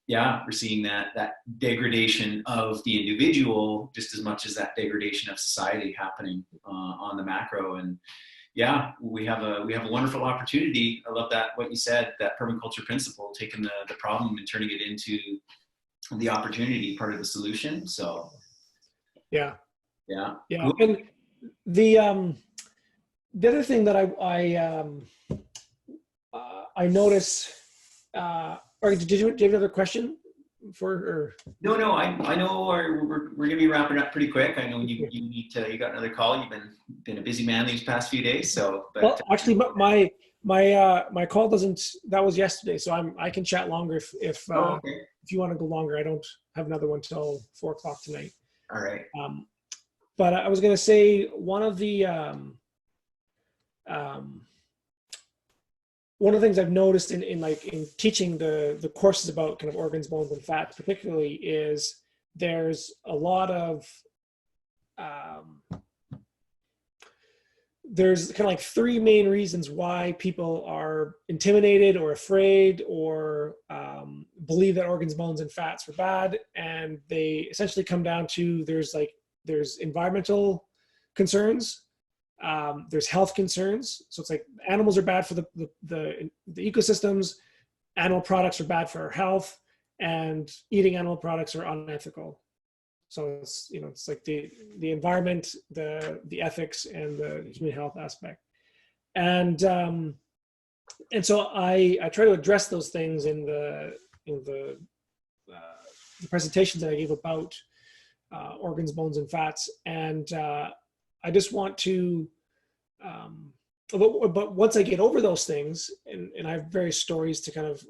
we're seeing that degradation of the individual just as much as that degradation of society happening on the macro. And we have a wonderful opportunity. I love that, what you said, that permaculture principle, taking the problem and turning it into the opportunity, part of the solution. So yeah. Cool. And the other thing that I notice, or did you have another question No, I know we're going to be wrapping up pretty quick. I know you got another call. You've been a busy man these past few days. Well, actually, my call that was yesterday, so I can chat longer if you want to go longer. I don't have another one till 4:00 tonight. All right. But I was going to say one of the things I've noticed in teaching the courses about kind of organs, bones, and fats particularly is there's a lot of there's kind of like 3 main reasons why people are intimidated or afraid or believe that organs, bones, and fats are bad, and they essentially come down to there's environmental concerns. There's health concerns. So it's like animals are bad for the ecosystems, animal products are bad for our health, and eating animal products are unethical. So it's like the environment, the ethics, and the human health aspect. And so I try to address those things in the presentations that I gave about organs, bones, and fats. And I just want to, but once I get over those things, and I have various stories to kind of,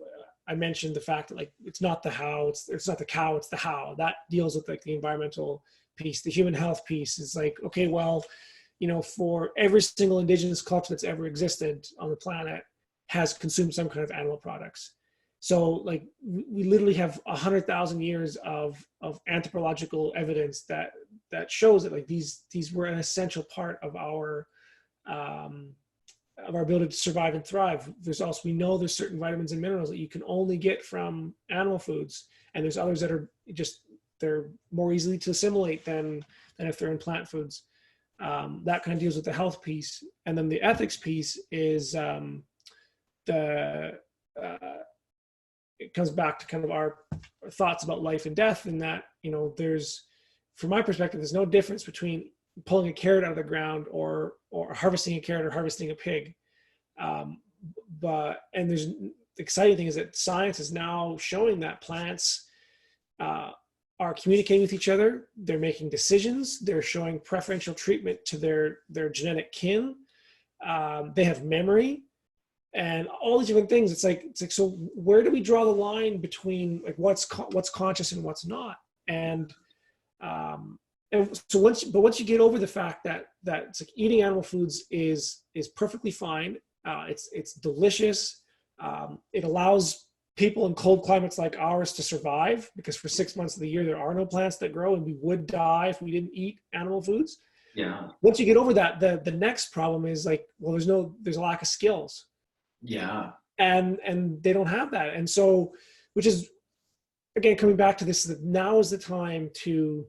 I mentioned the fact that it's not the how, it's not the cow, it's the how. That deals with the environmental piece. The human health piece is okay, well, for every single indigenous culture that's ever existed on the planet has consumed some kind of animal products. So like we literally have 100,000 years of anthropological evidence that shows that like these were an essential part of our ability to survive and thrive. There's also, we know there's certain vitamins and minerals that you can only get from animal foods, and there's others that are just, they're more easily to assimilate than if they're in plant foods. That kind of deals with the health piece. And then the ethics piece is it comes back to kind of our thoughts about life and death, and that, you know, there's, from my perspective, there's no difference between pulling a carrot out of the ground or harvesting a carrot or harvesting a pig. And there's, the exciting thing is that science is now showing that plants are communicating with each other. They're making decisions. They're showing preferential treatment to their genetic kin. They have memory and all these different things. It's like, so where do we draw the line between like what's conscious and what's not? And so once you get over the fact that it's like eating animal foods is perfectly fine. It's delicious. It allows people in cold climates like ours to survive, because for 6 months of the year there are no plants that grow, and we would die if we didn't eat animal foods. Yeah. Once you get over that, the next problem is like, well, there's a lack of skills. Yeah. And they don't have that. And so, which is, again, coming back to this, that now is the time to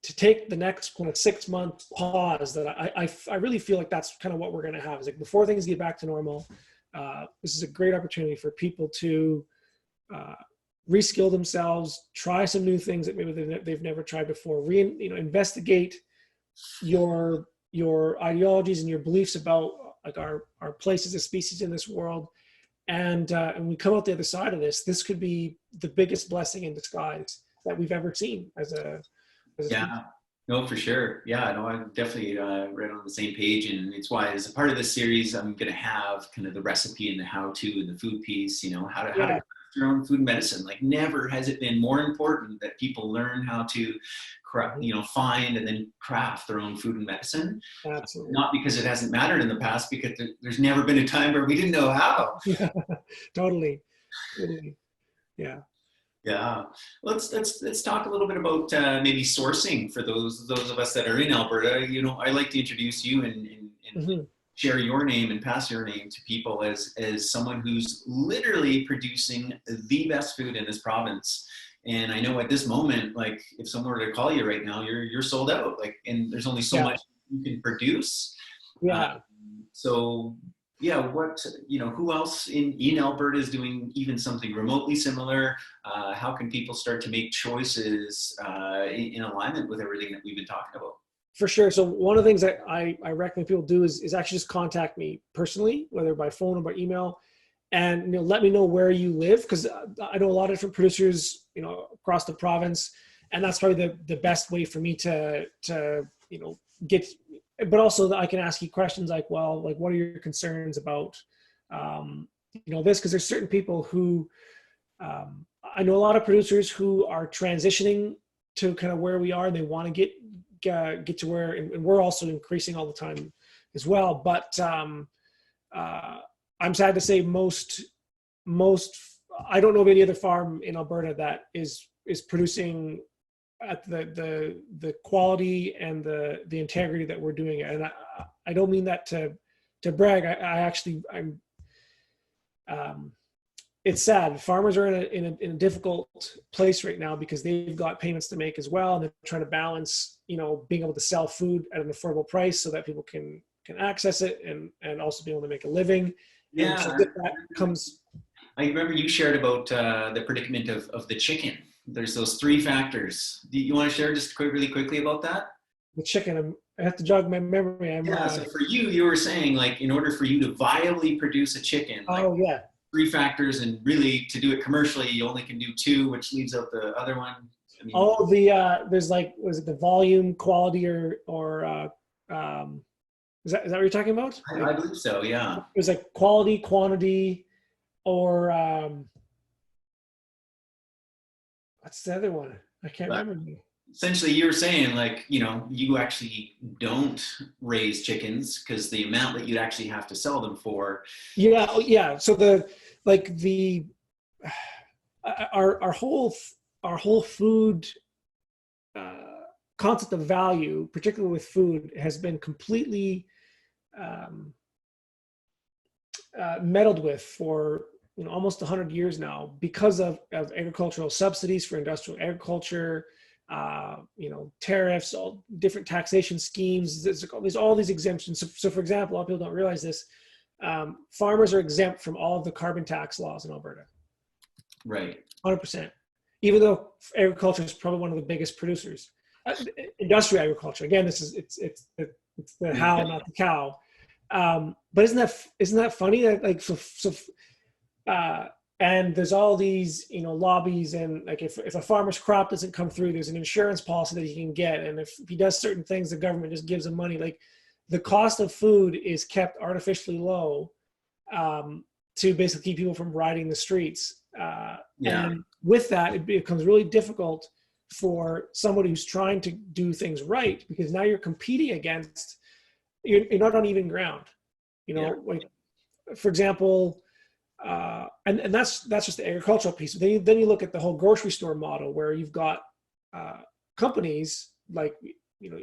take the next 6 month pause. That I really feel like that's kind of what we're going to have, is like before things get back to normal. This is a great opportunity for people to reskill themselves, try some new things that maybe they've never tried before. Investigate your ideologies and your beliefs about like our place as a species in this world. And we come out the other side of this. This could be the biggest blessing in disguise that we've ever seen as a Yeah. No, for sure. Yeah, no, I'm definitely right on the same page. And it's why, as a part of this series, I'm going to have kind of the recipe and the how-to and the food piece, you know, how to craft your own food medicine. Like, never has it been more important that people learn how to find and then craft their own food and medicine. Absolutely. Not because it hasn't mattered in the past, because there's never been a time where we didn't know how. Totally. Yeah. Yeah, let's talk a little bit about maybe sourcing for those of us that are in Alberta. You know, I like to introduce you and share your name and pass your name to people as someone who's literally producing the best food in this province. And I know at this moment, like, if someone were to call you right now, you're sold out. Like, and there's only so much you can produce. Yeah. So yeah, who else in Alberta is doing even something remotely similar? How can people start to make choices in alignment with everything that we've been talking about? For sure. So one of the things that I recommend people do is actually just contact me personally, whether by phone or by email, and let me know where you live, because I know a lot of different producers, across the province, and that's probably the best way for me to get. But also that I can ask you questions like, well, like, what are your concerns about, this? Because there's certain people who, I know a lot of producers who are transitioning to kind of where we are, and they want to get to where, and we're also increasing all the time as well. But I'm sad to say most, I don't know of any other farm in Alberta that is producing at the quality and the integrity that we're doing it. And I don't mean that to brag. It's sad. Farmers are in a difficult place right now, because they've got payments to make as well, and they're trying to balance, being able to sell food at an affordable price so that people can access it, and also be able to make a living. Yeah, and so that comes. I remember you shared about the predicament of the chicken. There's those 3 factors. Do you want to share just really quickly about that? The chicken, I have to jog my memory. So for you were saying, like, in order for you to viably produce a chicken, like, 3 factors, and really to do it commercially, you only can do 2, which leaves out the other one. I mean, there's like, was it the volume, quality, or is that what you're talking about? I believe so. Yeah. It was like quality, quantity, or what's the other one? I can't remember. essentially you're saying like, you know, you actually don't raise chickens because the amount that you'd actually have to sell them for. Yeah, yeah. So the our whole food concept of value, particularly with food, has been completely meddled with for almost 100 years now because of agricultural subsidies for industrial agriculture, tariffs, all different taxation schemes. There's all these exemptions. So for example, a lot of people don't realize this. Farmers are exempt from all of the carbon tax laws in Alberta. Right. 100%. Even though agriculture is probably one of the biggest producers. Industrial agriculture. Again, it's the how, not the cow. But isn't that funny? That like and there's all these lobbies, and like if a farmer's crop doesn't come through, there's an insurance policy that he can get, and if he does certain things, the government just gives him money. Like the cost of food is kept artificially low to basically keep people from riding the streets. And with that, it becomes really difficult for somebody who's trying to do things right, because now you're competing against, you're not on even ground. Like for example, and that's just the agricultural piece. Then you look at the whole grocery store model, where you've got companies like,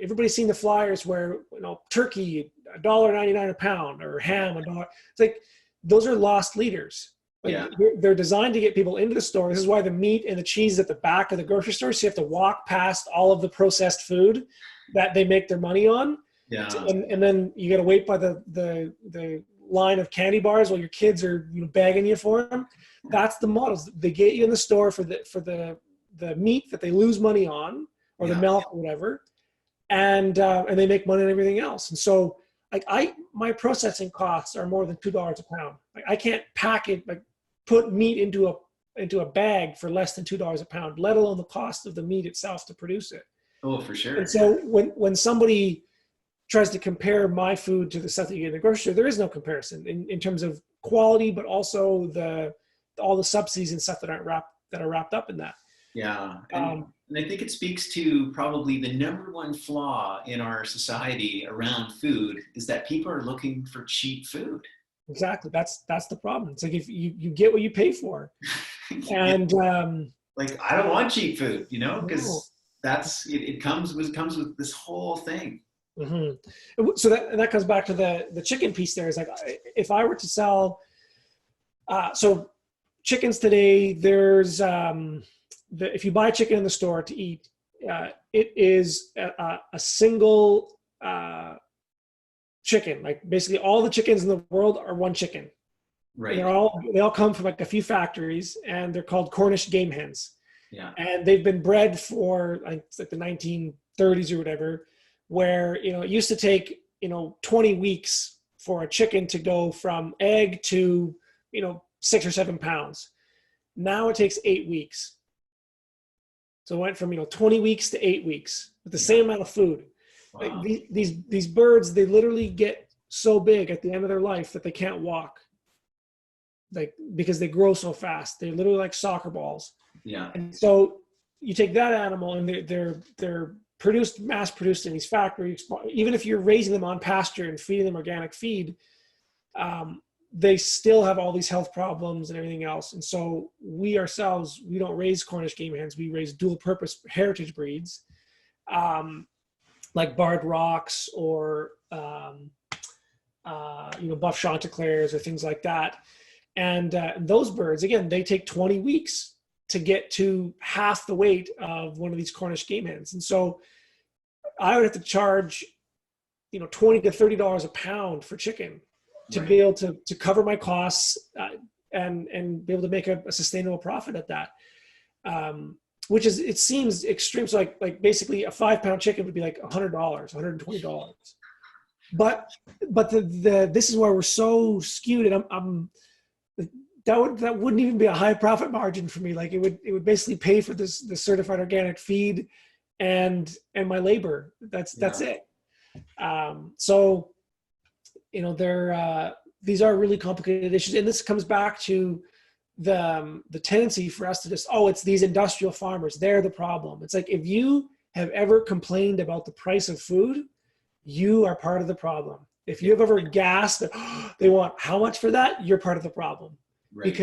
everybody's seen the flyers where turkey $1.99 a pound, or ham $1. It's like those are lost leaders. Like they're designed to get people into the store. This is why the meat and the cheese is at the back of the grocery store. So you have to walk past all of the processed food that they make their money on. Yeah. And then you got to wait by the line of candy bars while your kids are begging you for them. That's the models. They get you in the store for the meat that they lose money on, or the milk or whatever, and they make money on everything else. And so my processing costs are more than $2 a pound. Like I can't pack it, like put meat into a bag for less than $2 a pound, let alone the cost of the meat itself to produce it. Oh, for sure. And so when somebody tries to compare my food to the stuff that you get in the grocery store, there is no comparison in terms of quality, but also all the subsidies and stuff that are wrapped up in that. Yeah. And I think it speaks to probably the number one flaw in our society around food is that people are looking for cheap food. Exactly. That's the problem. It's like if you get what you pay for. And like I don't want cheap food, because it comes with this whole thing. Mm-hmm. So that comes back to the chicken piece there. Is like, if I were to sell, so chickens today, there's, if you buy chicken in the store to eat, it is a single chicken. Like basically all the chickens in the world are one chicken. Right. They all come from like a few factories, and they're called Cornish game hens. Yeah. And they've been bred for like the 1930s or whatever, where it used to take 20 weeks for a chicken to go from egg to 6 or 7 pounds. Now it takes 8 weeks. So it went from 20 weeks to 8 weeks with the same amount of food. Wow. Like these birds, they literally get so big at the end of their life that they can't walk, like because they grow so fast. They're literally like soccer balls. Yeah. And so you take that animal, and they're mass produced in these factories. Even if you're raising them on pasture and feeding them organic feed, they still have all these health problems and everything else. And so we ourselves, we don't raise Cornish game hens. We raise dual purpose heritage breeds, like Barred Rocks or Buff Chanticleers or things like that. And those birds, again, they take 20 weeks to get to half the weight of one of these Cornish game hens. And so I would have to charge, $20 to $30 a pound for chicken to be able to cover my costs and be able to make a sustainable profit at that. Which is, it seems extreme. So like basically a 5-pound chicken would be like $100, $120. But this is where we're so skewed, and that wouldn't even be a high profit margin for me. Like it would basically pay for the certified organic feed and my labor. That's it. So these are really complicated issues, and this comes back to the tendency for us to just, it's these industrial farmers, they're the problem. It's like, if you have ever complained about the price of food, you are part of the problem. If you have ever gasped that, "Oh, they want how much for that?" You're part of the problem. Right.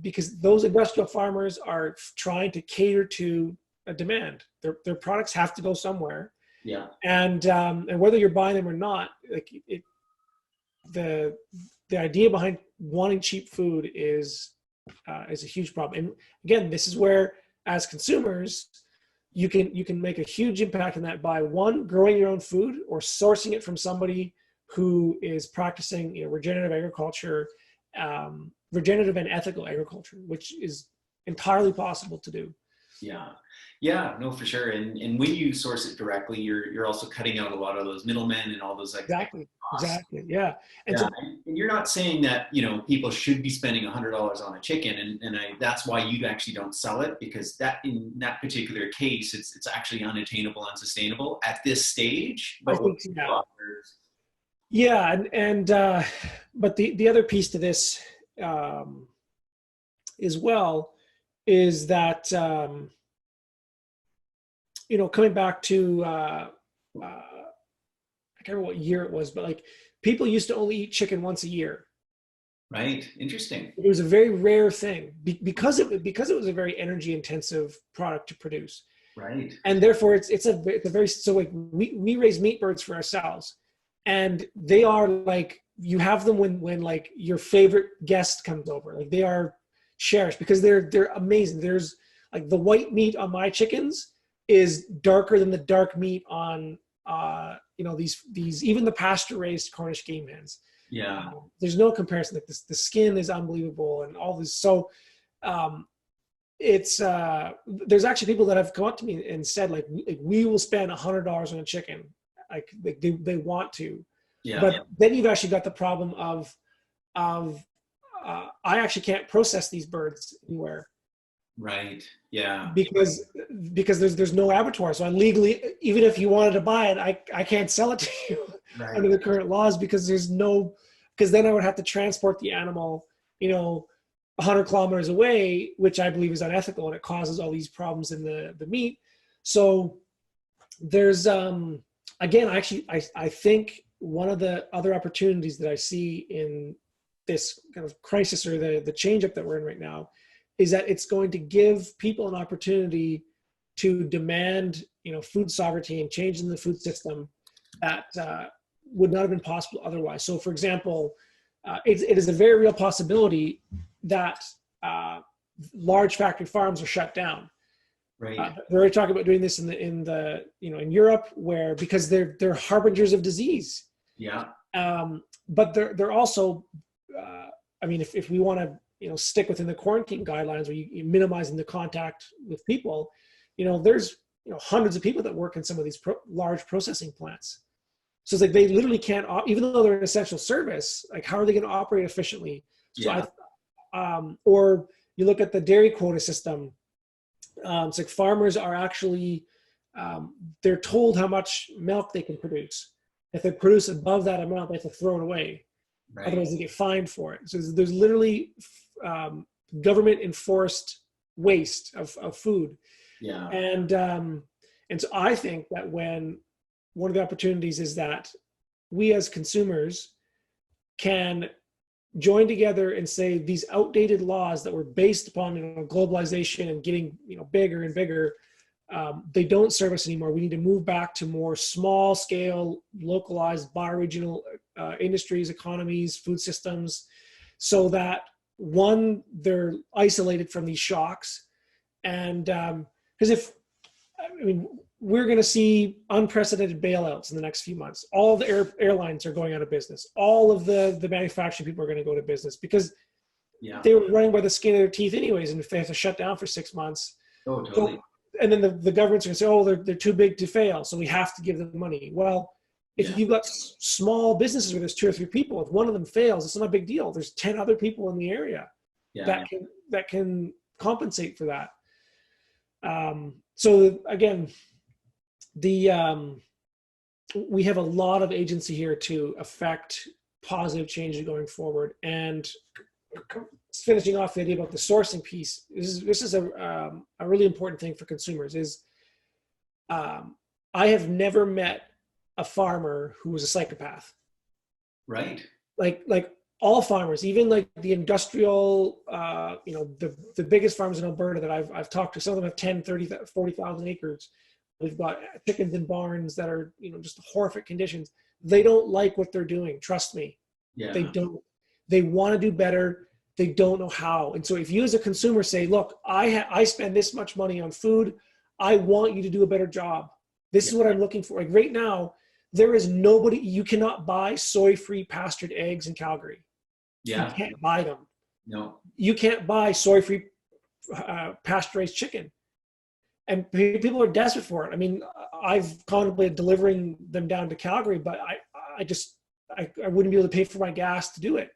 Because those industrial farmers are trying to cater to a demand. Their products have to go somewhere. Yeah. And whether you're buying them or not, like the idea behind wanting cheap food is a huge problem. And again, this is where, as consumers, you can make a huge impact on that by, one, growing your own food or sourcing it from somebody who is practicing, regenerative agriculture, regenerative and ethical agriculture, which is entirely possible to do. Yeah, no, for sure. And when you source it directly, you're also cutting out a lot of those middlemen and all those Exactly. Yeah. And you're not saying that, people should be spending $100 on a chicken, and that's why you actually don't sell it, because that, in that particular case, it's actually unattainable, unsustainable at this stage. But but the other piece to this as well is that coming back to I can't remember what year it was, but like, people used to only eat chicken once a year. Right. Interesting. It was a very rare thing because it was a very energy intensive product to produce. Right. And therefore it's a very, so like we raise meat birds for ourselves, and they are like, you have them when like your favorite guest comes over, like they are cherished because they're amazing. There's like, the white meat on my chickens is darker than the dark meat on these even the pasture raised Cornish game hens. Yeah. There's no comparison. Like the skin is unbelievable and all this. So it's there's actually people that have come up to me and said like we will spend $100 on a chicken, like they want to. Yeah. But then you've actually got the problem of I actually can't process these birds anywhere. Right. Yeah. Because there's no abattoir. So I legally, even if you wanted to buy it, I can't sell it to you under the current laws, because then I would have to transport the animal, 100 kilometers away, which I believe is unethical, and it causes all these problems in the meat. So there's again, actually, I think one of the other opportunities that I see in this kind of crisis, or the change up that we're in right now, is that it's going to give people an opportunity to demand, food sovereignty and change in the food system that would not have been possible otherwise. So, for example, it is a very real possibility that large factory farms are shut down. Right. They're already talking about doing this in Europe, where because they're harbingers of disease. Yeah. But they're also, if we want to stick within the quarantine guidelines, where you minimizing the contact with people, there's hundreds of people that work in some of these large processing plants. So it's like they literally can't, even though they're an essential service, like how are they going to operate efficiently? So or you look at the dairy quota system. It's like farmers are actually, they're told how much milk they can produce. If they produce above that amount, they have to throw it away. Right. Otherwise they get fined for it. So there's literally government enforced waste of food. Yeah. And so I think that one of the opportunities is that we as consumers can join together and say these outdated laws that were based upon globalization and getting bigger and bigger, they don't serve us anymore. We need to move back to more small scale, localized, bioregional industries, economies, food systems, so that one, they're isolated from these shocks. And because we're going to see unprecedented bailouts in the next few months. All the airlines are going out of business. All of the manufacturing people are going to go to business because they were running by the skin of their teeth anyways, and if they have to shut down for 6 months. Oh, totally. And then the government's going to say, oh, they're too big to fail, so we have to give them money. Well, if you've got small businesses where there's 2 or 3 people, if one of them fails, it's not a big deal. There's 10 other people in the area that can compensate for that. So again, we have a lot of agency here to affect positive change going forward. And finishing off the idea about the sourcing piece, this is a really important thing for consumers. Is I have never met a farmer who was a psychopath. Right. Like all farmers, even like the industrial, the biggest farmers in Alberta that I've talked to, some of them have 10, 30, 40,000 acres. We've got chickens in barns that are, just horrific conditions. They don't like what they're doing. Trust me. Yeah. They don't. They want to do better. They don't know how. And so if you as a consumer say, look, I spend this much money on food, I want you to do a better job. This is what I'm looking for. Like right now, there is nobody, you cannot buy soy-free pastured eggs in Calgary. Yeah. You can't buy them. No. You can't buy soy-free pasture-raised chicken. And people are desperate for it. I mean, I've contemplated delivering them down to Calgary, but I wouldn't be able to pay for my gas to do it.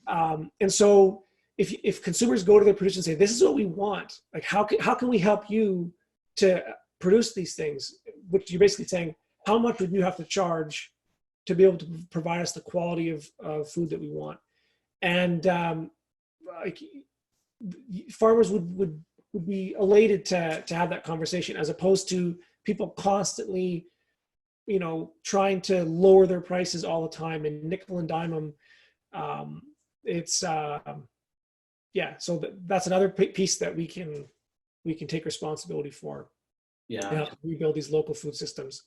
And so if consumers go to their producers and say, this is what we want, like how can we help you to produce these things? Which you're basically saying, how much would you have to charge to be able to provide us the quality of food that we want? And like farmers would be elated to have that conversation, as opposed to people constantly, trying to lower their prices all the time and nickel and dime them. So that's another piece that we can take responsibility for. Yeah. To help rebuild these local food systems.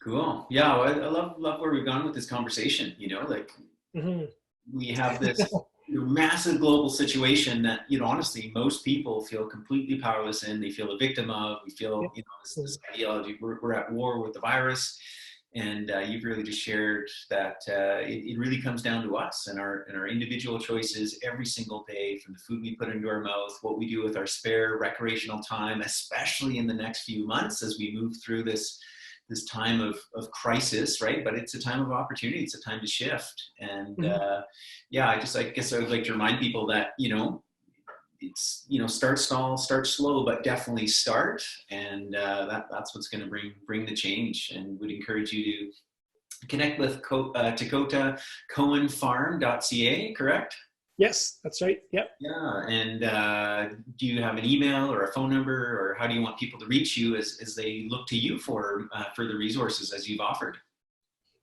Cool. Yeah. Well, I love where we've gone with this conversation. We have this massive global situation that, honestly, most people feel completely powerless in. They feel a victim of. We feel, this ideology. We're at war with the virus. And you've really just shared that it really comes down to us and our individual choices every single day, from the food we put into our mouth, what we do with our spare recreational time, especially in the next few months as we move through this time of crisis, right? But it's a time of opportunity. It's a time to shift. And I guess I would like to remind people that, it's, start small, start slow, but definitely start. And that's what's going to bring the change. And would encourage you to connect with Takota, coenfarm.ca, correct? Yes, that's right. Yep. Yeah. And do you have an email or a phone number, or how do you want people to reach you as they look to you for further resources as you've offered?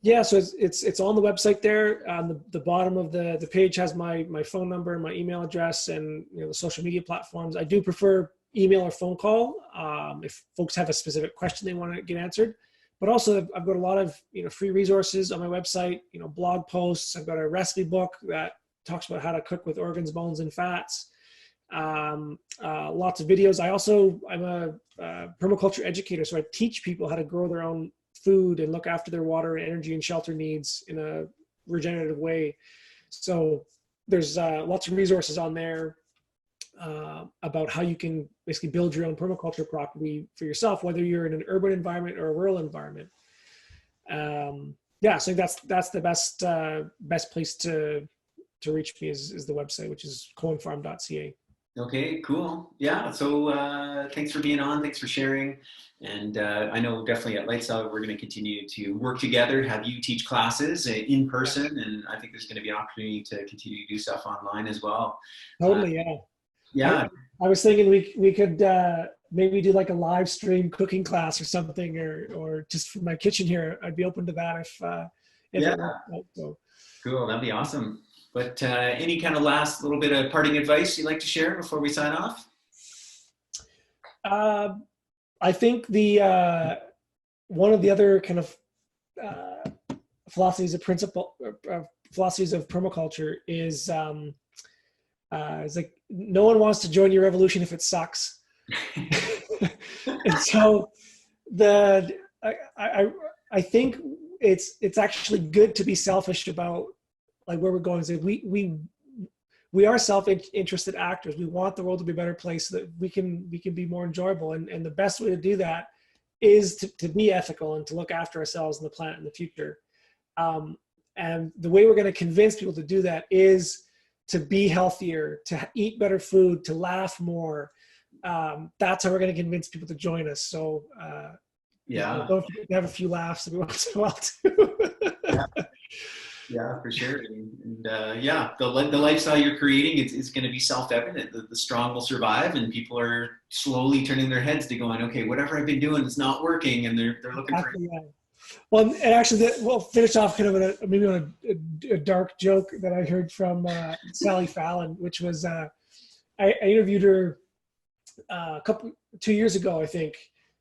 Yeah, so it's on the website there. On the bottom of the page has my phone number and my email address, and the social media platforms. I do prefer email or phone call if folks have a specific question they want to get answered. But also I've got a lot of free resources on my website. Blog posts. I've got a recipe book that talks about how to cook with organs, bones, and fats. Lots of videos. I'm a permaculture educator, so I teach people how to grow their own food and look after their water, energy, and shelter needs in a regenerative way. So there's lots of resources on there about how you can basically build your own permaculture property for yourself, whether you're in an urban environment or a rural environment. So that's the best place to reach me is the website, which is coenfarm.ca. Okay, cool. Yeah, so thanks for being on. Thanks for sharing. And I know definitely at Lightside, we're going to continue to work together, have you teach classes in person. And I think there's going to be an opportunity to continue to do stuff online as well. Totally, yeah. I was thinking we could maybe do like a live stream cooking class or something, or just from my kitchen here. I'd be open to that if it worked out. So. Cool, that'd be awesome. But any kind of last little bit of parting advice you'd like to share before we sign off? I think one of the other kind of philosophies of permaculture is like no one wants to join your revolution if it sucks. And so I think it's actually good to be selfish about like where we're going. So we are self-interested actors. We want the world to be a better place so that we can be more enjoyable. And the best way to do that is to be ethical and to look after ourselves and the planet in the future. And the way we're going to convince people to do that is to be healthier, to eat better food, to laugh more. That's how we're going to convince people to join us. So don't forget to have a few laughs every once in a while too. Yeah, for sure. And yeah, the lifestyle you're creating is going to be self-evident. The strong will survive, and people are slowly turning their heads to going, okay, whatever I've been doing is not working, and they're looking for. Exactly, yeah. Well, and actually, we'll finish off kind of maybe on a dark joke that I heard from Sally Fallon, which was I interviewed her 2 years ago, I think,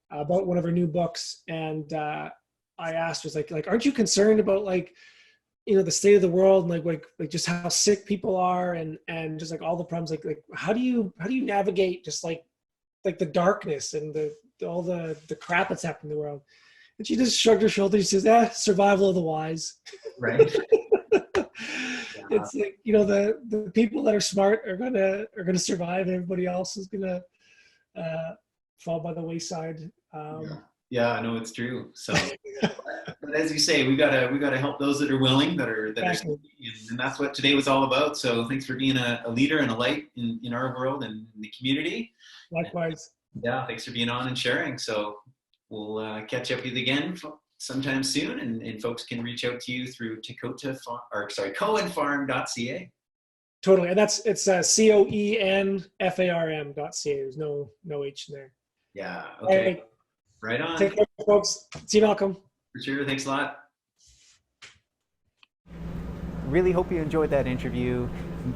about one of her new books, and I asked her, like, aren't you concerned about like, you know, the state of the world and like just how sick people are and just like all the problems, like how do you navigate just like the darkness and all the crap that's happening in the world? And she just shrugged her shoulders. She says, survival of the wise. Right. It's like, you know, the people that are smart are gonna survive, and everybody else is gonna fall by the wayside. Yeah, I know it's true. So, but as you say, we gotta help those that are willing, that are Exactly. and that's what today was all about. So, thanks for being a leader and a light in our world and in the community. Likewise. Yeah, thanks for being on and sharing. So, we'll catch up with you again sometime soon, and folks can reach out to you through Coenfarm.ca. Totally, and it's COENFARM.ca. There's no H in there. Yeah. Okay. Right. Right on. Take care, folks. See you, Malcolm. For sure. Thanks a lot. Really hope you enjoyed that interview.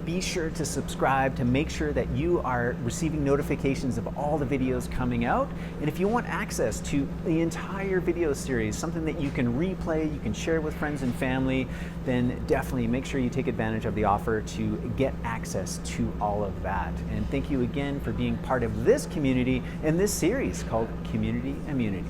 Be sure to subscribe to make sure that you are receiving notifications of all the videos coming out. And if you want access to the entire video series, something that you can replay, you can share with friends and family, then definitely make sure you take advantage of the offer to get access to all of that. And thank you again for being part of this community and this series called Community Immunity.